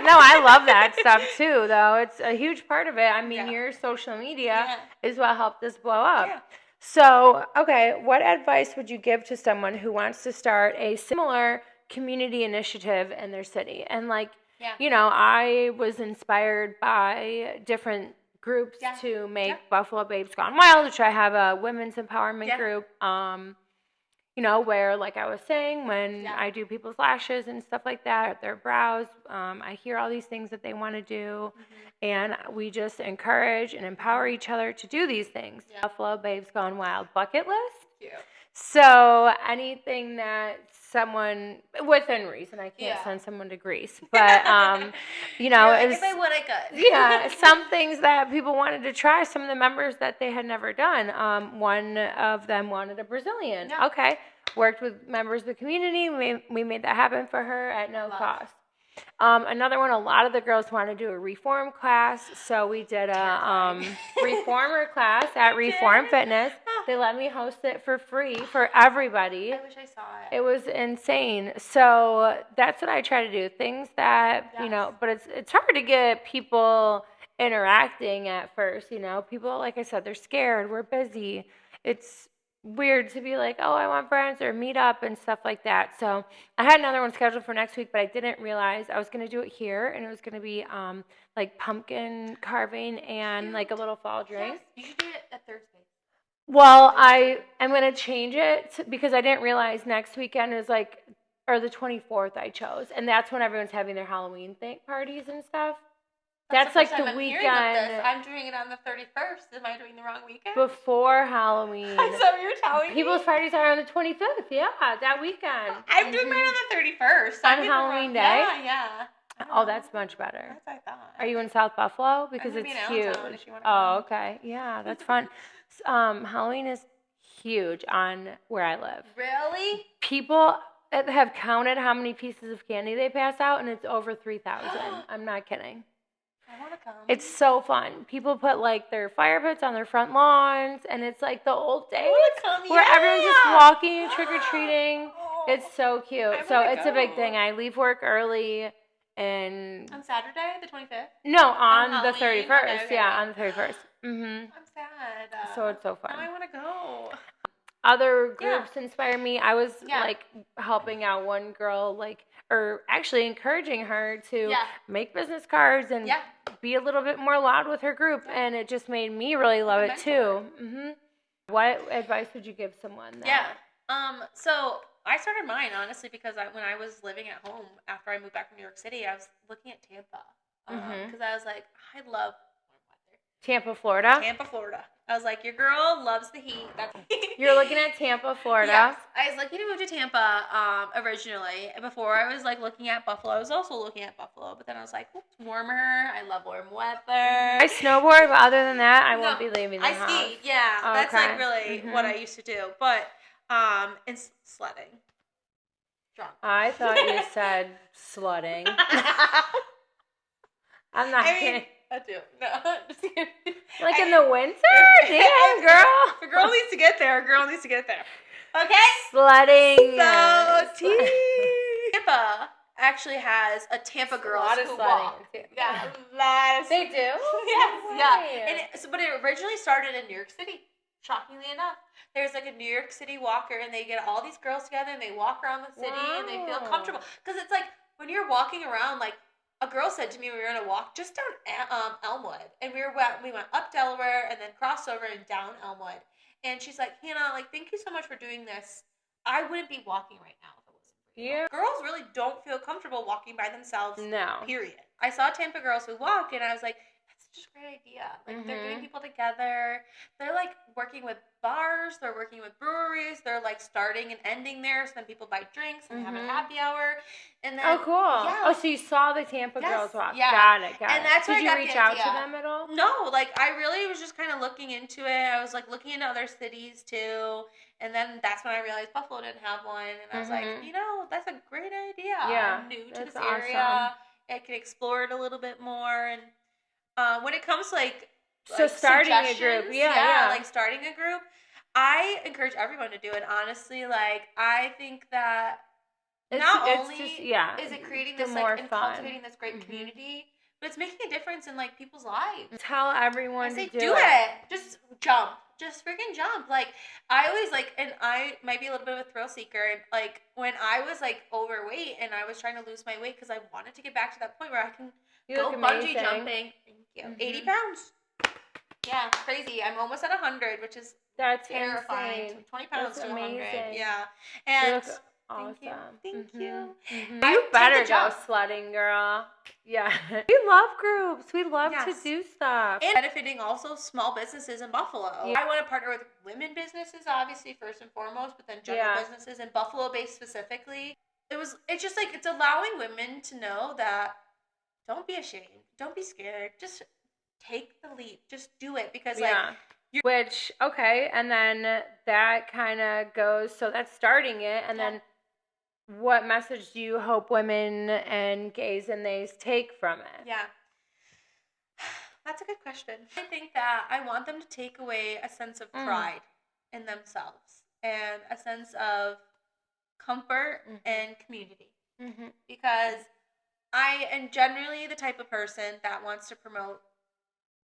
Speaker 1: know. I love that stuff too, though. It's a huge part of it. I mean, your social media is what helped us blow up. Yeah. So, okay, what advice would you give to someone who wants to start a similar community initiative in their city? And like, you know, I was inspired by different groups to make Buffalo Babes Gone Wild, which I have a women's empowerment group. You know, where, like I was saying, when I do people's lashes and stuff like that, their brows, I hear all these things that they want to do, and we just encourage and empower each other to do these things. Buffalo Babes Gone Wild bucket list. So anything that someone, within reason, I can't send someone to Greece, but, you know,
Speaker 2: like, if I would, I could.
Speaker 1: Some things that people wanted to try, some of the members that they had never done. One of them wanted a Brazilian. Yeah. Okay. Worked with members of the community. We made that happen for her at no cost. Another one, a lot of the girls wanted to do a reform class, so we did a reformer class at Reform Fitness. They let me host it for free for everybody.
Speaker 2: I wish I saw it.
Speaker 1: It was insane. So that's what I try to do. Things that, you know, but it's hard to get people interacting at first, you know. People, like I said, they're scared. We're busy. It's weird to be like, oh, I want friends or meet up and stuff like that. So I had another one scheduled for next week, but I didn't realize I was going to do it here, and it was going to be like pumpkin carving and like a little fall drink.
Speaker 2: You should do it at Thursday.
Speaker 1: Well, I'm going to change it because I didn't realize next weekend is like, or the 24th I chose, and that's when everyone's having their Halloween parties and stuff. That's
Speaker 2: the
Speaker 1: like
Speaker 2: first
Speaker 1: the
Speaker 2: time I'm hearing of this.
Speaker 1: weekend
Speaker 2: I'm doing it on the 31st. Am I doing the wrong weekend?
Speaker 1: before Halloween.
Speaker 2: Is that what you're telling me?
Speaker 1: People's parties are on the 25th. Yeah, that weekend.
Speaker 2: I'm doing mine on the 31st.
Speaker 1: On Halloween Day?
Speaker 2: Yeah.
Speaker 1: Oh, that's much better.
Speaker 2: That's what I thought.
Speaker 1: Are you in South Buffalo? Because
Speaker 2: I'm gonna
Speaker 1: it's
Speaker 2: be in
Speaker 1: huge.
Speaker 2: Allentown if you wanna
Speaker 1: Oh,
Speaker 2: come.
Speaker 1: okay. Yeah, that's fun. Halloween is huge on where I live.
Speaker 2: Really?
Speaker 1: People have counted how many pieces of candy they pass out, and it's over 3,000. I'm not kidding.
Speaker 2: I want to come.
Speaker 1: It's so fun. People put like their fire pits on their front lawns, and it's like the old days where everyone's just walking and trick or treating. It's so cute. So it's a big thing. I leave work early, and
Speaker 2: on Saturday, the 25th.
Speaker 1: No, on the 31st.
Speaker 2: Okay.
Speaker 1: Yeah, on the 31st.
Speaker 2: I'm sad.
Speaker 1: So it's so fun.
Speaker 2: Now I want to go.
Speaker 1: Other groups inspire me. I was like helping out one girl, or actually encouraging her to make business cards and be a little bit more loud with her group, and it just made me really love it too. What advice would you give someone?
Speaker 2: So I started mine honestly because when I was living at home after I moved back from New York City, I was looking at Tampa because I was like, I love warm weather.
Speaker 1: Tampa, Florida.
Speaker 2: I was like, your girl loves the heat.
Speaker 1: You're looking at Tampa, Florida.
Speaker 2: Yes. I was looking to move to Tampa originally. Before I was like looking at Buffalo. I was also looking at Buffalo, but then I was like, it's warmer. I love warm weather.
Speaker 1: I snowboard, but other than that, I won't be leaving the house.
Speaker 2: I ski. Yeah, that's like really what I used to do. But it's sledding. Drunk.
Speaker 1: I thought you said sledding. I'm not kidding.
Speaker 2: I do. No, just kidding.
Speaker 1: Like in the winter? Damn, girl.
Speaker 2: The girl needs to get there. Okay?
Speaker 1: Sledding.
Speaker 2: So, Tampa actually has a Tampa Girls who walk. Yeah, a lot of
Speaker 1: They do?
Speaker 2: Yes, But it originally started in New York City, shockingly enough. There's like a New York City walker, and they get all these girls together, and they walk around the city, and they feel comfortable. Because it's like, when you're walking around, like, a girl said to me we were going to walk just down Elmwood. And we went up Delaware and then crossed over and down Elmwood. And she's like, Hannah, like, thank you so much for doing this. I wouldn't be walking right now if it wasn't for you. Yeah. Girls really don't feel comfortable walking by themselves. No. Period. I saw Tampa Girls who walk, and I was like, that's just a great idea. Like, they're getting people together. They're, like, working with bars. They're working with breweries. They're, like, starting and ending there. So then people buy drinks and have a happy hour. And then,
Speaker 1: oh, cool.
Speaker 2: Yeah,
Speaker 1: so you saw the Tampa Girls walk.
Speaker 2: Yeah.
Speaker 1: Got it.
Speaker 2: And that's
Speaker 1: Did you reach out to them at all?
Speaker 2: No. Like, I really was just kind of looking into it. I was, like, looking into other cities, too. And then that's when I realized Buffalo didn't have one. And I was like, that's a great idea.
Speaker 1: Yeah.
Speaker 2: I'm new to this area. I can explore it a little bit more. And when it comes to, like
Speaker 1: starting a group.
Speaker 2: Like starting a group, I encourage everyone to do it, honestly. Like, I think that is it creating this, like, and cultivating this great community, but it's making a difference in, like, people's lives.
Speaker 1: Tell everyone to do
Speaker 2: it. Just jump. Just freaking jump. Like, I always, like, and I might be a little bit of a thrill seeker, and, like, when I was, like, overweight and I was trying to lose my weight because I wanted to get back to that point where I can go bungee jumping. Thank you. 80 pounds. Yeah, crazy. I'm almost at 100, which is terrifying.
Speaker 1: Insane.
Speaker 2: 20 pounds
Speaker 1: That's
Speaker 2: to 100.
Speaker 1: amazing.
Speaker 2: Yeah. And
Speaker 1: awesome.
Speaker 2: Thank you.
Speaker 1: You better go sledding, girl. Yeah. We love groups. We love to do stuff.
Speaker 2: And benefiting also small businesses in Buffalo. Yeah. I want to partner with women businesses, obviously, first and foremost, but then general businesses in Buffalo-based specifically. It's just like, it's allowing women to know that don't be ashamed. Don't be scared. Just take the leap. Just do it. Because,
Speaker 1: and then that kind of goes, so that's starting it, and then what message do you hope women and gays and theys take from it?
Speaker 2: Yeah. That's a good question. I think that I want them to take away a sense of pride in themselves and a sense of comfort and community. Because I am generally the type of person that wants to promote,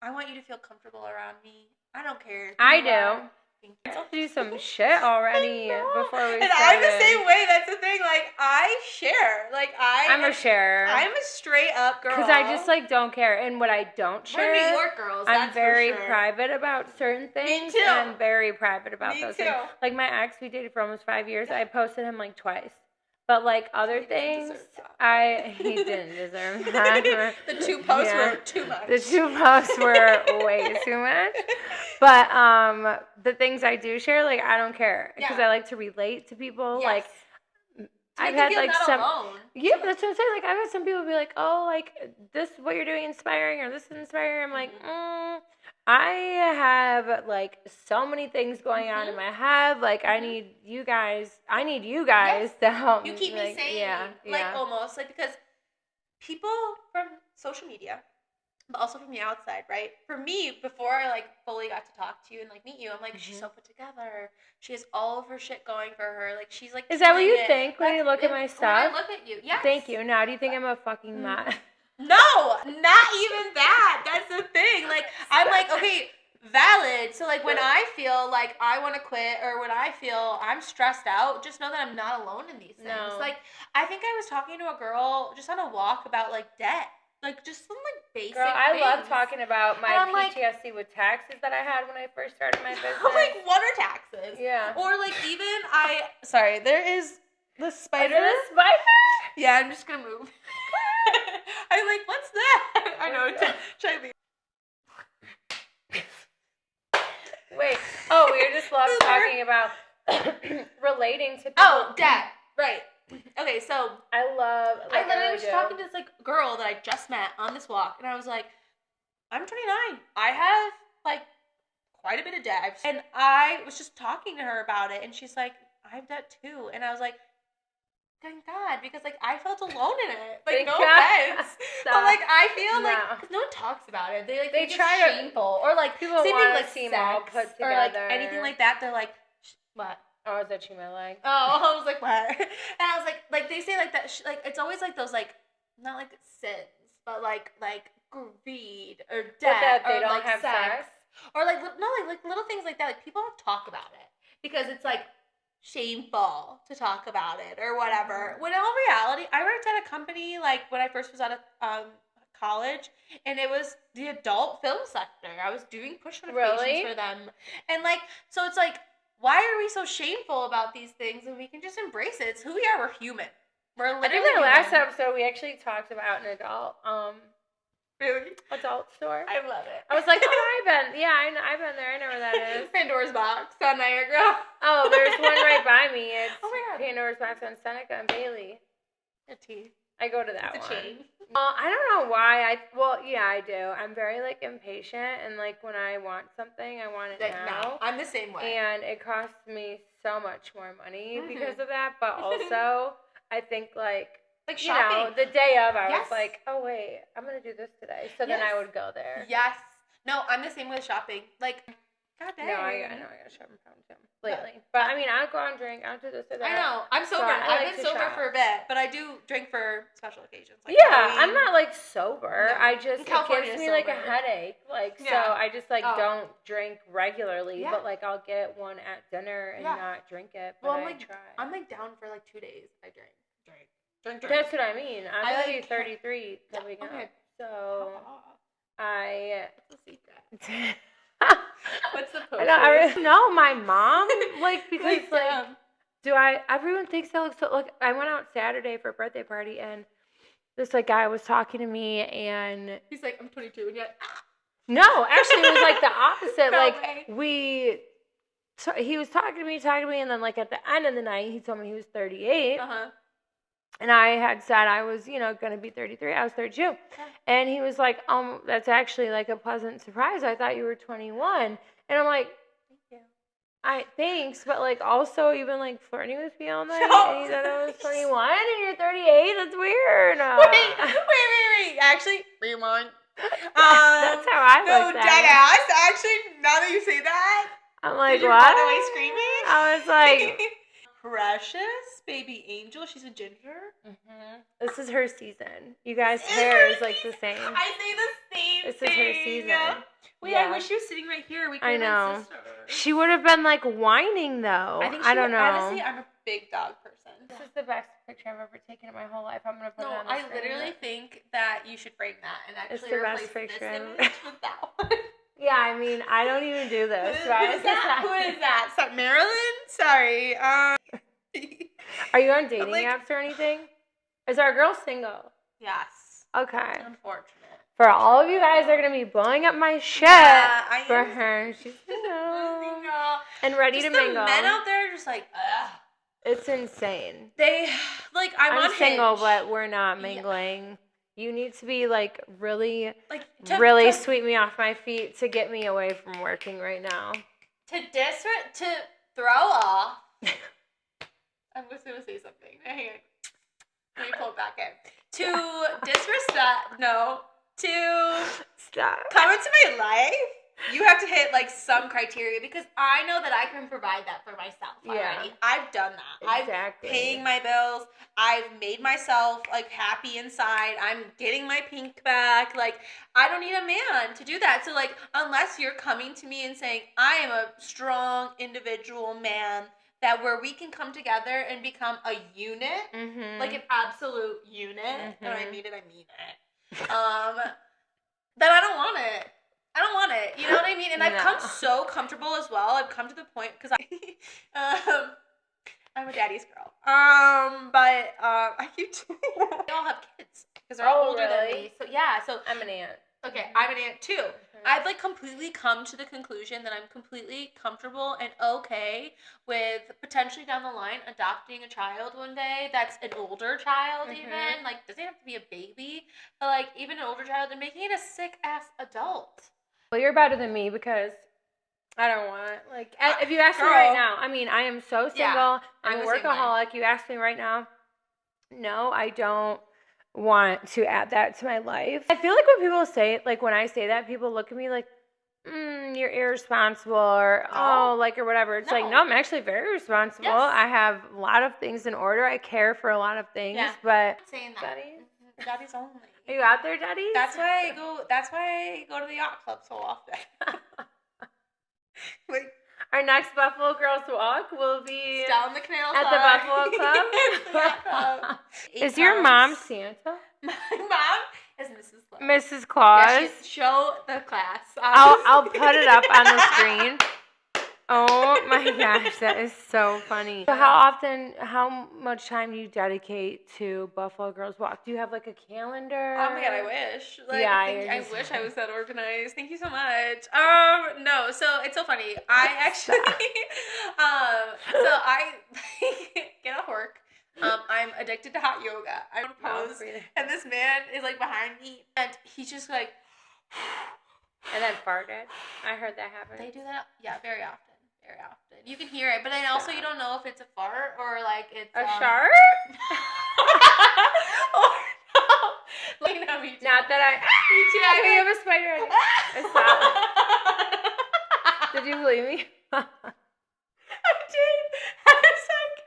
Speaker 2: I want you to feel comfortable around me. I don't care.
Speaker 1: I do. Let's do some shit already before we
Speaker 2: And I'm the same way. That's the thing. Like, I share. Like,
Speaker 1: I'm a sharer.
Speaker 2: I'm a straight up girl.
Speaker 1: Because I just, like, don't care. And what I don't share,
Speaker 2: we're New York girls.
Speaker 1: I'm very private about certain things.
Speaker 2: Me too.
Speaker 1: And I'm very private about those things.
Speaker 2: Me too.
Speaker 1: Like, my ex, we dated for almost 5 years. I posted him, like, twice. But like other things, he didn't deserve that.
Speaker 2: The 2 posts were too much.
Speaker 1: The 2 posts were way too much. But the things I do share, like I don't care because I like to relate to people.
Speaker 2: Yes.
Speaker 1: Like I've had like some. Alone. Yeah, that's what I'm saying. Like I've had some people be like, "Oh, like this, what you're doing, inspiring, or this is inspiring." I'm like, I have like so many things going on in my head. Like I need you guys to help.
Speaker 2: You keep me sane. Like almost like because people from social media, but also from the outside, right? For me, before I like fully got to talk to you and like meet you, I'm like, she's so put together. She has all of her shit going for her. Like she's like.
Speaker 1: Is that what you think when you look at my stuff?
Speaker 2: When I look at you, yes.
Speaker 1: Thank you. Now, do you think I'm a fucking mess?
Speaker 2: No, not even that. That's the thing. Like I'm like, okay, valid. So like when I feel like I want to quit or when I feel I'm stressed out, just know that I'm not alone in these things. No. Like I think I was talking to a girl just on a walk about like debt. Like, just some, like, basic
Speaker 1: Girl, I
Speaker 2: things.
Speaker 1: love talking about my PTSD with taxes that I had when I first started my business.
Speaker 2: Like, what are taxes?
Speaker 1: Yeah.
Speaker 2: Or, like, even sorry, there is the spider.
Speaker 1: Is it a spider?
Speaker 2: Yeah, I'm just gonna move. I'm like, what's that? I know, should I leave?
Speaker 1: Wait, we just love talking about relating to people.
Speaker 2: Oh, debt, right. Okay, so
Speaker 1: I literally
Speaker 2: was talking to this like girl that I just met on this walk, and I was like, I'm 29. I have like quite a bit of debt, and I was just talking to her about it, and she's like, I have debt too, and I was like, thank God, because like I felt alone in it. Like no offense, but like I feel like because no one talks about it. They try to shameful or like
Speaker 1: people
Speaker 2: same
Speaker 1: want
Speaker 2: thing like
Speaker 1: to seem
Speaker 2: sex
Speaker 1: all put together
Speaker 2: or like anything like that. They're like, what?
Speaker 1: Oh, I was itching my leg.
Speaker 2: Oh, I was like, what? And I was like they say like that, like it's always like those like not like sins, but like greed or debt
Speaker 1: they
Speaker 2: or
Speaker 1: don't
Speaker 2: like
Speaker 1: have sex
Speaker 2: or like like little things like that. Like people don't talk about it because it's like shameful to talk about it or whatever. When in all reality, I worked at a company like when I first was out of college, and it was the adult film sector. I was doing push notifications for them, and like so it's like. Why are we so shameful about these things and we can just embrace it? It's who we are. We're human. We're literally
Speaker 1: I think in the last episode we actually talked about an adult adult store.
Speaker 2: I love it.
Speaker 1: I was like, I've been there. I know where that is.
Speaker 2: Pandora's Box on Niagara.
Speaker 1: Oh, there's one right by me. It's Pandora's Box on Seneca and Bailey.
Speaker 2: A T.
Speaker 1: I go to that one.
Speaker 2: Chain.
Speaker 1: I don't know why. I do. I'm very like impatient, and like when I want something, I want it now.
Speaker 2: No, I'm the same way.
Speaker 1: And it costs me so much more money because of that. But also, I think like shopping. The day of, I was like, oh wait, I'm gonna do this today. So then I would go there.
Speaker 2: Yes. No, I'm the same with shopping. Like. God dang.
Speaker 1: No, I know I gotta shop in Pound Town lately. But I mean, I'll go out and drink. I'll do this or that.
Speaker 2: I know. I'm sober.
Speaker 1: So
Speaker 2: I've been sober for a bit, but I do drink for special occasions. Like
Speaker 1: I'm not like sober.
Speaker 2: No.
Speaker 1: I just it gives me like a headache. Like so, I just like don't drink regularly. Yeah. But like I'll get one at dinner and not drink it. But
Speaker 2: I'm like,
Speaker 1: try.
Speaker 2: I'm like down for like 2 days. I drink.
Speaker 1: That's what I mean. I'm gonna be 33
Speaker 2: coming up.
Speaker 1: So
Speaker 2: What's the secret? What's the post?
Speaker 1: I know my mom because everyone thinks I look so I went out Saturday for a birthday party and this like guy was talking to me and
Speaker 2: he's like, I'm 22 and yet
Speaker 1: no, actually it was like the opposite.
Speaker 2: No
Speaker 1: way. He was talking to me and then like at the end of the night he told me he was 38. And I had said I was, going to be 33. I was 32. Okay. And he was like, that's actually like a pleasant surprise. I thought you were 21. And I'm like, thank you. Thanks. But like also you've been like flirting with me all night. And he said I was 21 and you're 38. That's weird.
Speaker 2: Wait. Actually, rewind.
Speaker 1: That's how I looked at it.
Speaker 2: No, dead ass. Actually, now that you say that.
Speaker 1: I'm like,
Speaker 2: did you
Speaker 1: what?
Speaker 2: run away screaming?
Speaker 1: I was like...
Speaker 2: Precious baby angel. She's a ginger.
Speaker 1: This is her season. You guys' hair is like the same.
Speaker 2: I say the same
Speaker 1: This
Speaker 2: thing.
Speaker 1: is her season.
Speaker 2: Wait, I wish she was sitting right here. We could have been sisters.
Speaker 1: She would have been like whining though. I don't know.
Speaker 2: Honestly, I'm a big dog person.
Speaker 1: This is the best picture I've ever taken in my whole life. I'm gonna put it on the screen.
Speaker 2: I literally think that you should frame that and actually
Speaker 1: it's the
Speaker 2: replace
Speaker 1: best picture
Speaker 2: this
Speaker 1: ever.
Speaker 2: image with that one.
Speaker 1: Yeah, I mean, I don't even do this.
Speaker 2: Who is that? Who is that? Marilyn? Sorry.
Speaker 1: Are you on dating
Speaker 2: like,
Speaker 1: apps or anything? Is our girl single?
Speaker 2: Yes.
Speaker 1: Okay.
Speaker 2: Unfortunate.
Speaker 1: For all of you guys that are going to be blowing up my shit for her, she's single. And ready to mingle.
Speaker 2: The men out there are just like, ugh.
Speaker 1: It's insane.
Speaker 2: I'm on
Speaker 1: single,
Speaker 2: Hinge.
Speaker 1: but we're not mingling. Yeah. You need to be like really
Speaker 2: to
Speaker 1: sweep me off my feet to get me away from working right now.
Speaker 2: To throw off. I was gonna say something. Hang on. Let me pull it back in. To disrespect. No. To
Speaker 1: stop.
Speaker 2: Come into my life. You have to hit like some criteria because I know that I can provide that for myself already. Yeah. I've done that.
Speaker 1: Exactly.
Speaker 2: I'm paying my bills. I've made myself like happy inside. I'm getting my pink back. Like I don't need a man to do that. So like unless you're coming to me and saying I am a strong individual man that where we can come together and become a unit, like an absolute unit, and I mean it, then I don't want it. I don't want it. You know what I mean? And I've come so comfortable as well. I've come to the point because I'm a daddy's girl. I keep they all have kids because they're all older than me. So yeah. So
Speaker 1: I'm an aunt.
Speaker 2: Okay, I'm an aunt too. I've like completely come to the conclusion that I'm completely comfortable and okay with potentially down the line adopting a child one day that's an older child even. Like doesn't have to be a baby, but like even an older child and making it a sick ass adult.
Speaker 1: Well, you're better than me because I don't want like if you ask me right now, I mean I am so single. Yeah, I'm a workaholic. You ask me right now, no, I don't want to add that to my life. I feel like when people say like when I say that, people look at me like, you're irresponsible or or whatever. It's like no, I'm actually very responsible. Yes. I have a lot of things in order. I care for a lot of things, but
Speaker 2: I'm saying that. Daddy's only.
Speaker 1: Are you out there, Daddy?
Speaker 2: That's why I go to the yacht club so often.
Speaker 1: Like our next Buffalo Girls Walk will be
Speaker 2: down the canal
Speaker 1: at the Buffalo Club. Is your mom Santa?
Speaker 2: My mom is Mrs. Claus.
Speaker 1: Mrs. Claus.
Speaker 2: Yeah, show the class.
Speaker 1: I'll put it up on the screen. Oh my gosh, that is so funny. So how much time do you dedicate to Buffalo Girls Walk? Do you have like a calendar?
Speaker 2: Oh my god, I wish. I wish I was that organized. Thank you so much. No, so it's so funny. I actually, so I get off work. I'm addicted to hot yoga. I want to pose, and this man is like behind me, and he's just like,
Speaker 1: and then farted. I heard that happen.
Speaker 2: They do that, yeah, very often. Very often. You can hear it, but then also you don't know if it's a fart or like it's
Speaker 1: a shark.
Speaker 2: Or no. Like no, me too.
Speaker 1: Not that
Speaker 2: me too.
Speaker 1: We have a spider. Did you believe me?
Speaker 2: I did. I was like,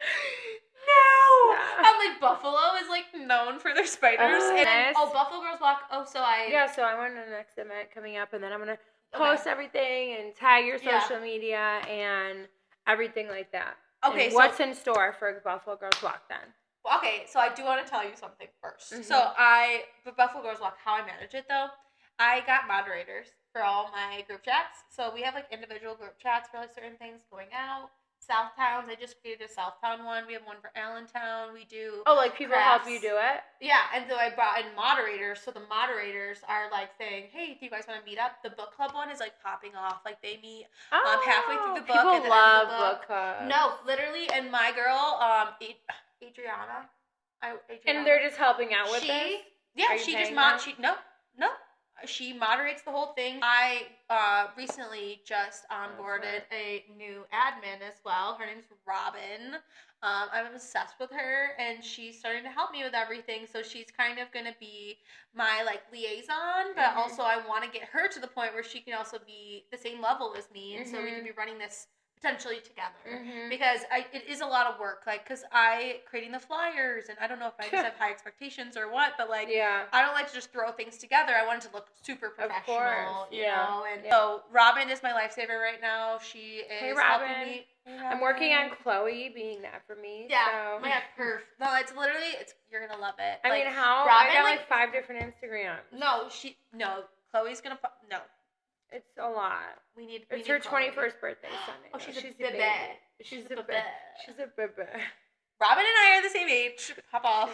Speaker 2: no. And like Buffalo is like known for their spiders. And then, Buffalo Girls Walk. So I
Speaker 1: went to the next event coming up, and then I'm gonna post everything and tag your social media and everything like that. Okay, and what's in store for Buffalo Girls Walk then?
Speaker 2: Okay, so I do want to tell you something first. So Buffalo Girls Walk, how I manage it though, I got moderators for all my group chats. So we have like individual group chats for like certain things going out. South Towns, I just created a South Town one. We have one for Allentown. We do
Speaker 1: like people crafts. Help you do it?
Speaker 2: Yeah, and so I brought in moderators. So the moderators are like saying, hey, do you guys want to meet up? The book club one is like popping off. Like they meet halfway through the book.
Speaker 1: People love book club.
Speaker 2: No, literally, and my girl, Adriana.
Speaker 1: And they're just helping out with this?
Speaker 2: Yeah, she just no. She moderates the whole thing. I recently just onboarded a new admin as well. Her name's Robin. I'm obsessed with her, and she's starting to help me with everything. So she's kind of going to be my like liaison, but also I want to get her to the point where she can also be the same level as me, and so we can be running this potentially together because it is a lot of work, like because creating the flyers, and I don't know if I just have high expectations or what, but like I don't like to just throw things together. I want it to look super professional, you know. And so Robin is my lifesaver right now. She is helping me.
Speaker 1: I'm working on Chloe being that for me.
Speaker 2: Yeah,
Speaker 1: so.
Speaker 2: my God, perf. No, it's literally you're gonna love it.
Speaker 1: I mean, how Robin, I got like 5 different Instagrams.
Speaker 2: Chloe's gonna no.
Speaker 1: It's a lot. It's her 21st birthday Sunday.
Speaker 2: Oh, she's a baby.
Speaker 1: She's a baby.
Speaker 2: Robin and I are the same age. Pop off.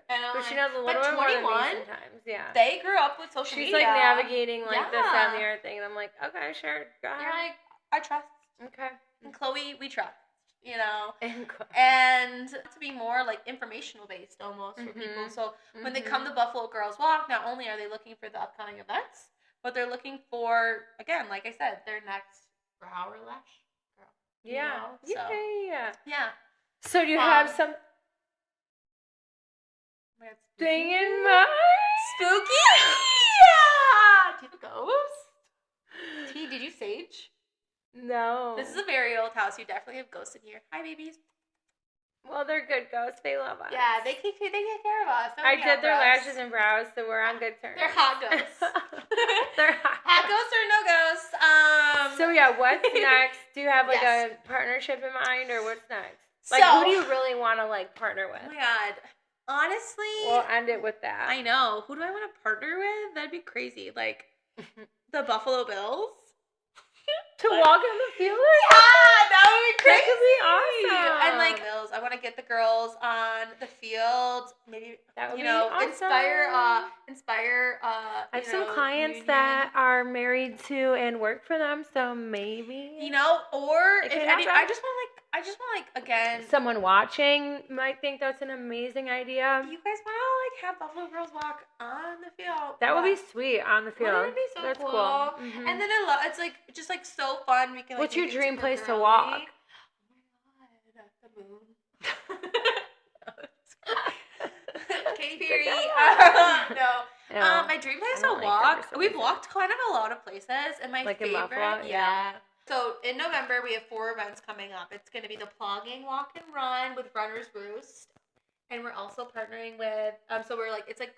Speaker 1: And but she knows a little bit more than me sometimes. Yeah.
Speaker 2: They grew up with social media.
Speaker 1: She's like navigating like this, that, and the other thing. And I'm like, okay, sure, go ahead.
Speaker 2: You're like, I trust.
Speaker 1: Okay.
Speaker 2: And Chloe, we trust. And to be more like informational based almost for people. So when they come to Buffalo Girls Walk, not only are they looking for the upcoming events, but they're looking for, again, like I said, their next brow or lash girl.
Speaker 1: Yeah.
Speaker 2: Yeah.
Speaker 1: So do you have some thing in mind?
Speaker 2: Spooky? Yeah! Do you have a ghost? T, did you sage?
Speaker 1: No.
Speaker 2: This is a very old house. You definitely have ghosts in here. Hi, babies.
Speaker 1: Well, they're good ghosts. They love us.
Speaker 2: Yeah, they take care of us.
Speaker 1: I did their lashes and brows, so we're on good terms.
Speaker 2: They're hot ghosts.
Speaker 1: They're hot
Speaker 2: ghosts or no ghosts.
Speaker 1: So yeah, what's next? Do you have like a partnership in mind, or what's next? Like, who do you really want to like partner with?
Speaker 2: Oh my god. Honestly,
Speaker 1: we'll end it with that.
Speaker 2: I know. Who do I want to partner with? That'd be crazy. Like the Buffalo Bills.
Speaker 1: To walk in the field?
Speaker 2: Yeah, that would be crazy.
Speaker 1: That could be awesome.
Speaker 2: And like, I want to get the girls on the field. Maybe
Speaker 1: that would be awesome.
Speaker 2: inspire.
Speaker 1: I have some clients that are married to and work for them, so maybe
Speaker 2: or if I just want again.
Speaker 1: Someone watching might think that's an amazing idea.
Speaker 2: You guys want to have Buffalo Girls Walk on the field?
Speaker 1: That would be sweat on the field.
Speaker 2: That would be so
Speaker 1: that's
Speaker 2: cool.
Speaker 1: Mm-hmm.
Speaker 2: And then it's like just like so fun. We can.
Speaker 1: What's your dream place to walk?
Speaker 2: Oh my god, the moon. Katy Perry. No. My dream place to walk. We've walked kind of a lot of places, and my favorite. In Buffalo? Yeah. So in November we have 4 events coming up. It's going to be the Plogging Walk and Run with Runner's Roost, and we're also partnering with. So we're like it's like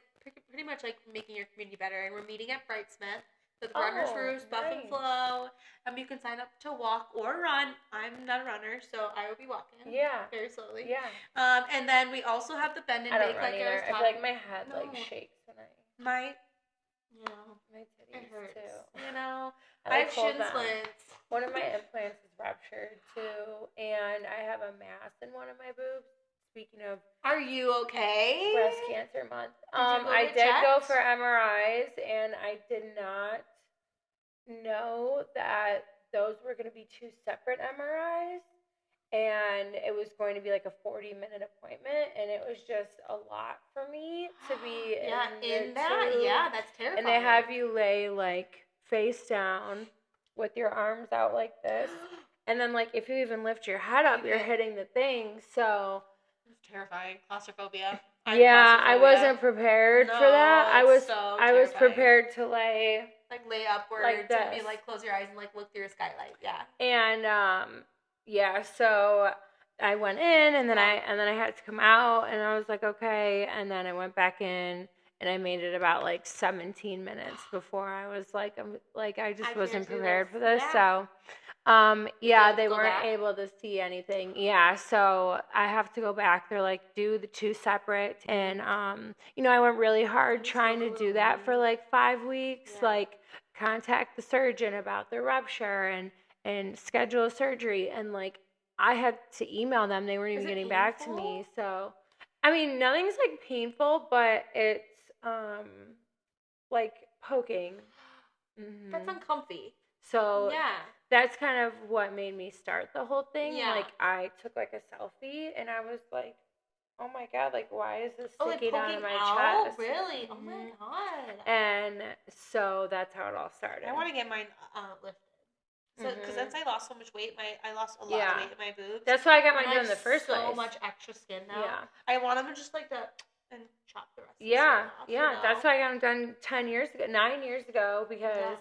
Speaker 2: pretty much like making your community better, and we're meeting at Brightsmith. With Runner's Roost, Buff and Flow. You can sign up to walk or run. I'm not a runner, so I will be walking.
Speaker 1: Yeah.
Speaker 2: Very slowly.
Speaker 1: Yeah.
Speaker 2: And then we also have the Bend and Bake.
Speaker 1: I feel like my head shakes when
Speaker 2: my
Speaker 1: titties
Speaker 2: it hurts,
Speaker 1: too.
Speaker 2: I have shin splints.
Speaker 1: One of my implants is ruptured too, and I have a mass in one of my boobs. Speaking of,
Speaker 2: are you okay?
Speaker 1: Breast Cancer Month. I did go for MRIs, and I did not know that those were going to be 2 separate MRIs, and it was going to be like a 40-minute appointment, and it was just a lot for me to be in that.
Speaker 2: Yeah, that's terrifying.
Speaker 1: And they have you lay like face down with your arms out like this, and then like if you even lift your head up, you're hitting the thing. So.
Speaker 2: Terrifying. Claustrophobia.
Speaker 1: I wasn't prepared for that. I was prepared to lay
Speaker 2: upwards and be like close your eyes and like look through a skylight. Yeah.
Speaker 1: And so I went in and then I had to come out and I was like, okay, and then I went back in and I made it about like 17 minutes before I was like I just wasn't prepared for this.
Speaker 2: Yeah.
Speaker 1: So they weren't able to see anything. Yeah, so I have to go back. They're like, do the 2 separate. And, I went really hard trying to do that for like 5 weeks. Yeah. Like, contact the surgeon about the rupture and schedule a surgery. And, like, I had to email them. They weren't even getting back to me. So, I mean, nothing's, like, painful, but it's, like, poking.
Speaker 2: Mm-hmm. That's uncomfy.
Speaker 1: So, that's kind of what made me start the whole thing. Yeah. Like, I took, like, a selfie, and I was like, oh, my God, like, why is this sticking out of my chest?
Speaker 2: Oh, really? Mm-hmm. Oh, my God.
Speaker 1: And so that's how it all started.
Speaker 2: I want to get mine lifted. So, because since I lost so much weight, I lost a lot of weight in my boobs.
Speaker 1: That's why I got mine done in the first place.
Speaker 2: So much extra skin now. Yeah. I want them to just, like, and chop the rest of the skin off,
Speaker 1: That's why I got them done 9 years ago, because...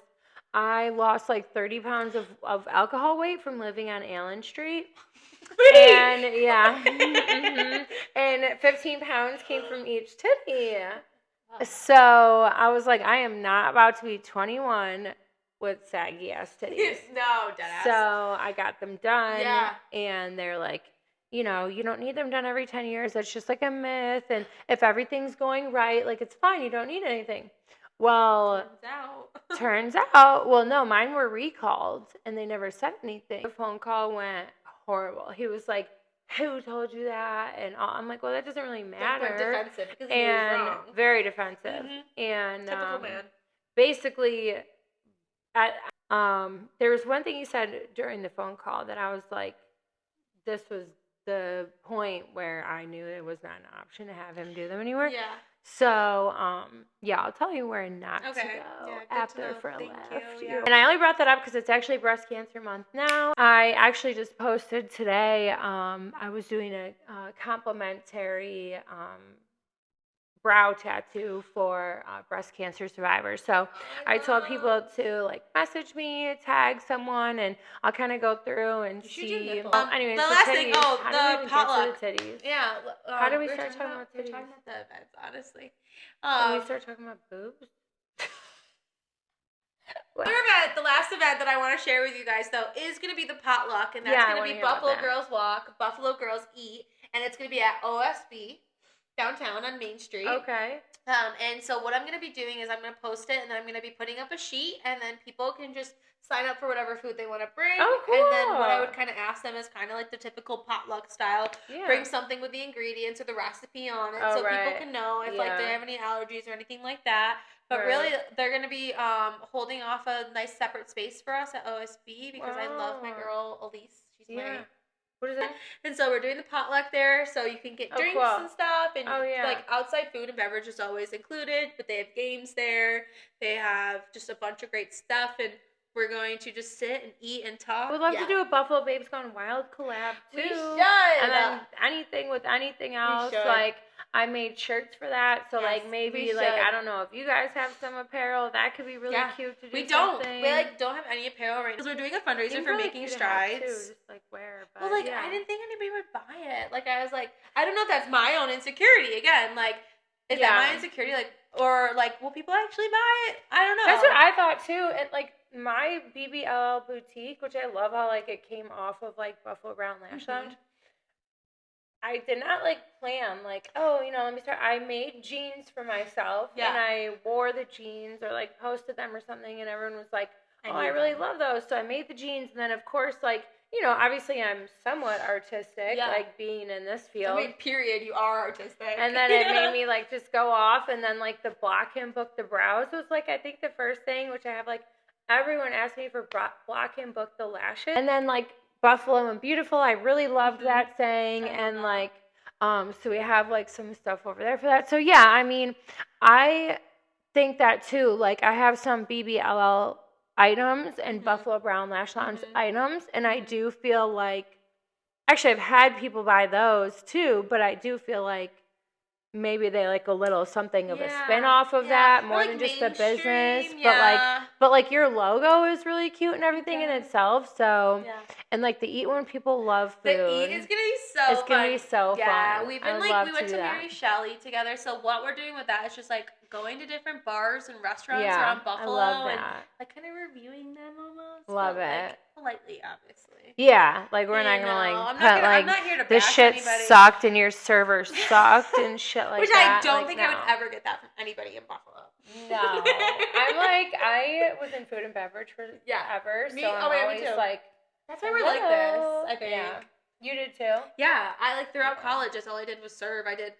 Speaker 1: I lost like 30 pounds of alcohol weight from living on Allen Street. And and 15 pounds came from each titty. Wow. So I was like, I am not about to be 21 with saggy ass titties.
Speaker 2: No, deadass.
Speaker 1: So I got them done. Yeah. And they're like, you don't need them done every 10 years. That's just like a myth. And if everything's going right, like it's fine. You don't need anything. Well, turns out, well, no, mine were recalled and they never said anything. The phone call went horrible. He was like, who told you that? And I'm like, well, that doesn't really matter.
Speaker 2: Like, we're defensive because he
Speaker 1: and
Speaker 2: was wrong.
Speaker 1: Very defensive. And
Speaker 2: typical man.
Speaker 1: Basically, there was one thing he said during the phone call that I was like, this was the point where I knew it was not an option to have him do them anymore.
Speaker 2: Yeah.
Speaker 1: So, yeah, I'll tell you where not to go after for a laugh. Yeah. And I only brought that up because it's actually Breast Cancer Month now. I actually just posted today, I was doing a complimentary brow tattoo for breast cancer survivors. So I told people to like message me, tag someone, and I'll kind of go through and see. Anyways,
Speaker 2: the last thing, the potluck.
Speaker 1: Titties?
Speaker 2: Yeah.
Speaker 1: How do we start talking about titties?
Speaker 2: We're talking about the events, honestly.
Speaker 1: We start talking about boobs.
Speaker 2: The last event that I want to share with you guys, though, is going to be the potluck, and that's going to be Buffalo Girls Walk, Buffalo Girls Eat, and it's going to be at OSB downtown on Main Street.
Speaker 1: Okay.
Speaker 2: And so what I'm going to be doing is I'm going to post it, and then I'm going to be putting up a sheet, and then people can just sign up for whatever food they want to bring.
Speaker 1: Oh, cool.
Speaker 2: And then what I would kind of ask them is kind of like the typical potluck style. Yeah. Bring something with the ingredients or the recipe on it so people can know if like they have any allergies or anything like that. But really, they're going to be holding off a nice separate space for us at OSB because I love my girl Elise. She's my...
Speaker 1: What is that?
Speaker 2: And so we're doing the potluck there, so you can get drinks and stuff, and like outside food and beverage is always included. But they have games there. They have just a bunch of great stuff, and we're going to just sit and eat and talk.
Speaker 1: We'd love to do a Buffalo Babes Gone Wild collab too.
Speaker 2: We should.
Speaker 1: And then anything with anything else, like I made shirts for that, so like maybe like I don't know if you guys have some apparel that could be really cute to do.
Speaker 2: We don't have any apparel right now because we're doing a fundraiser for Making Strides.
Speaker 1: Just like wear, but
Speaker 2: well, like I didn't think anybody would buy it. Like I was like, I don't know if that's my own insecurity again. Like is that my insecurity? Like or like will people actually buy it? I don't know.
Speaker 1: That's what I thought too. And like my BBLL boutique, which I love how like it came off of like Buffalo Brown Lash Lounge. I did not like plan like, oh, you know, let me start. I made jeans for myself and I wore the jeans or like posted them or something, and everyone was like, oh, I really love those. So I made the jeans, and then of course, like, you know, obviously I'm somewhat artistic, like being in this field.
Speaker 2: I mean, period, you are artistic.
Speaker 1: And then it made me like just go off, and then like the block him book the brows was like I think the first thing, which I have like everyone asked me for block him book the lashes, and then like Buffalo and Beautiful, I really loved that saying, and like, so we have like some stuff over there for that. So yeah, I mean, I think that too. Like, I have some BBLL items and Buffalo Brown Lash Lounge items, and I do feel like, actually, I've had people buy those too, but I do feel like maybe they like a little something of a spin off of that more than just the business, but like your logo is really cute and everything in itself. So and like the Eat When people love food.
Speaker 2: The Eat is gonna be so fun.
Speaker 1: It's gonna be so fun.
Speaker 2: Yeah, we've been we went to Mary Shelley together. So what we're doing with that is just like going to different bars and restaurants around Buffalo and like kind of reviewing them almost.
Speaker 1: Love it.
Speaker 2: Like, politely, obviously.
Speaker 1: Yeah, like we're not gonna like put like the shit sucked and your server sucked and shit like
Speaker 2: Which
Speaker 1: that.
Speaker 2: Which I don't think I would ever get that from anybody in Buffalo.
Speaker 1: No, I was in food and beverage for ever, so I'm always like.
Speaker 2: That's why we're like this, I think.
Speaker 1: Yeah. You did too?
Speaker 2: Yeah. I like throughout college, that's all I did was serve. I did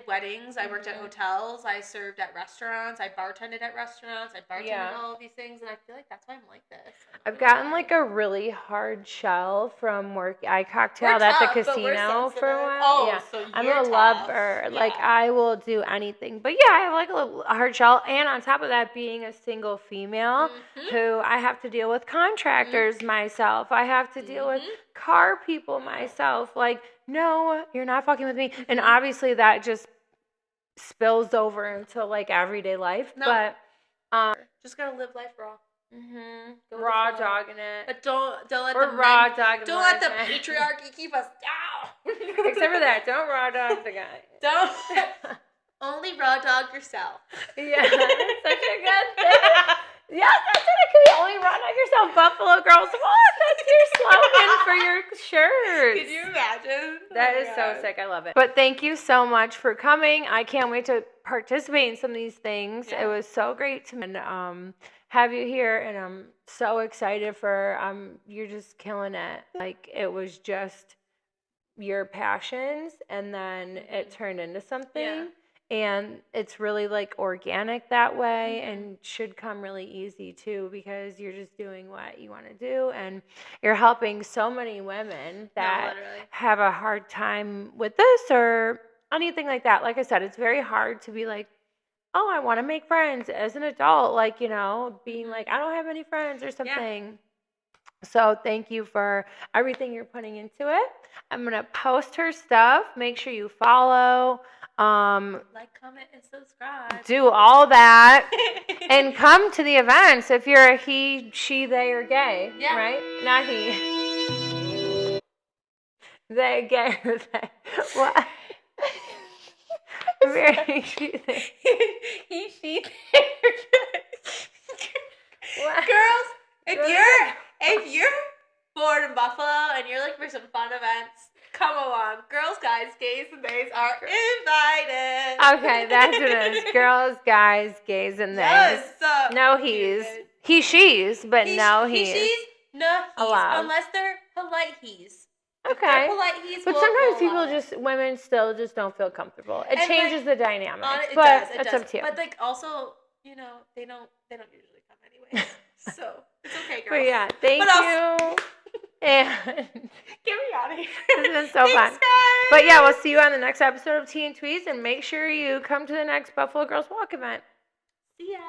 Speaker 2: weddings. I worked at hotels. I served at restaurants. I bartended at restaurants. I bartended all of these things, and I feel like that's why I'm like this.
Speaker 1: I've gotten like a really hard shell from I cocktailed at the casino for a while. Oh, so I'm a lover. Yeah. Like I will do anything. But yeah, I have like a hard shell, and on top of that, being a single female who I have to deal with contractors myself. I have to deal with car people myself. Like, no, you're not fucking with me. And obviously that just spills over into like everyday life. No. But
Speaker 2: just gotta live life raw.
Speaker 1: Raw dogging it.
Speaker 2: But don't let
Speaker 1: the raw dogging.
Speaker 2: Don't let the patriarchy keep us down.
Speaker 1: Except for that, don't raw dog the guy.
Speaker 2: Don't only raw dog yourself.
Speaker 1: Yeah, that's such a good thing. Yeah, that's what it could be. Only raw dog yourself, Buffalo Girls. What? That's your slogan for your shirt.
Speaker 2: Could you imagine?
Speaker 1: That is so sick. I love it. But thank you so much for coming. I can't wait to participate in some of these things. Yeah. It was so great to have you here, and I'm so excited for you're just killing it. Like, it was just your passions, and then it turned into something.
Speaker 2: Yeah.
Speaker 1: And it's really like organic that way, and should come really easy too, because you're just doing what you want to do, and you're helping so many women that have a hard time with this or anything like that. Like I said, it's very hard to be like, oh, I want to make friends as an adult, like, you know, being like, I don't have any friends or something. Yeah. So thank you for everything you're putting into it. I'm going to post her stuff. Make sure you follow.
Speaker 2: Like, comment, and subscribe.
Speaker 1: Do all that. And come to the events if you're a he, she, they, or gay. Yeah. Right? Not he. They, gay, or they. What? Very she, they.
Speaker 2: He, she, they, or gay. Girls, if you're bored in Buffalo and you're looking for some fun events, come along. Girls, guys, gays, and theys are invited.
Speaker 1: Okay, that's what it is. Girls, guys, gays, and theys. Yes, no he's. He, she's, but no he's. He, she's,
Speaker 2: no he's. Allowed. Unless they're polite he's.
Speaker 1: Okay. They're polite he's. But sometimes women still just don't feel comfortable. It changes the dynamic. But it's up to you.
Speaker 2: But like also, you know, they don't usually come anyway. So it's okay, girls.
Speaker 1: But yeah, thank you. And
Speaker 2: get me out of here.
Speaker 1: It's been so fun. Guys. But yeah, we'll see you on the next episode of Tea and Tweeze, and make sure you come to the next Buffalo Girls Walk event.
Speaker 2: See ya.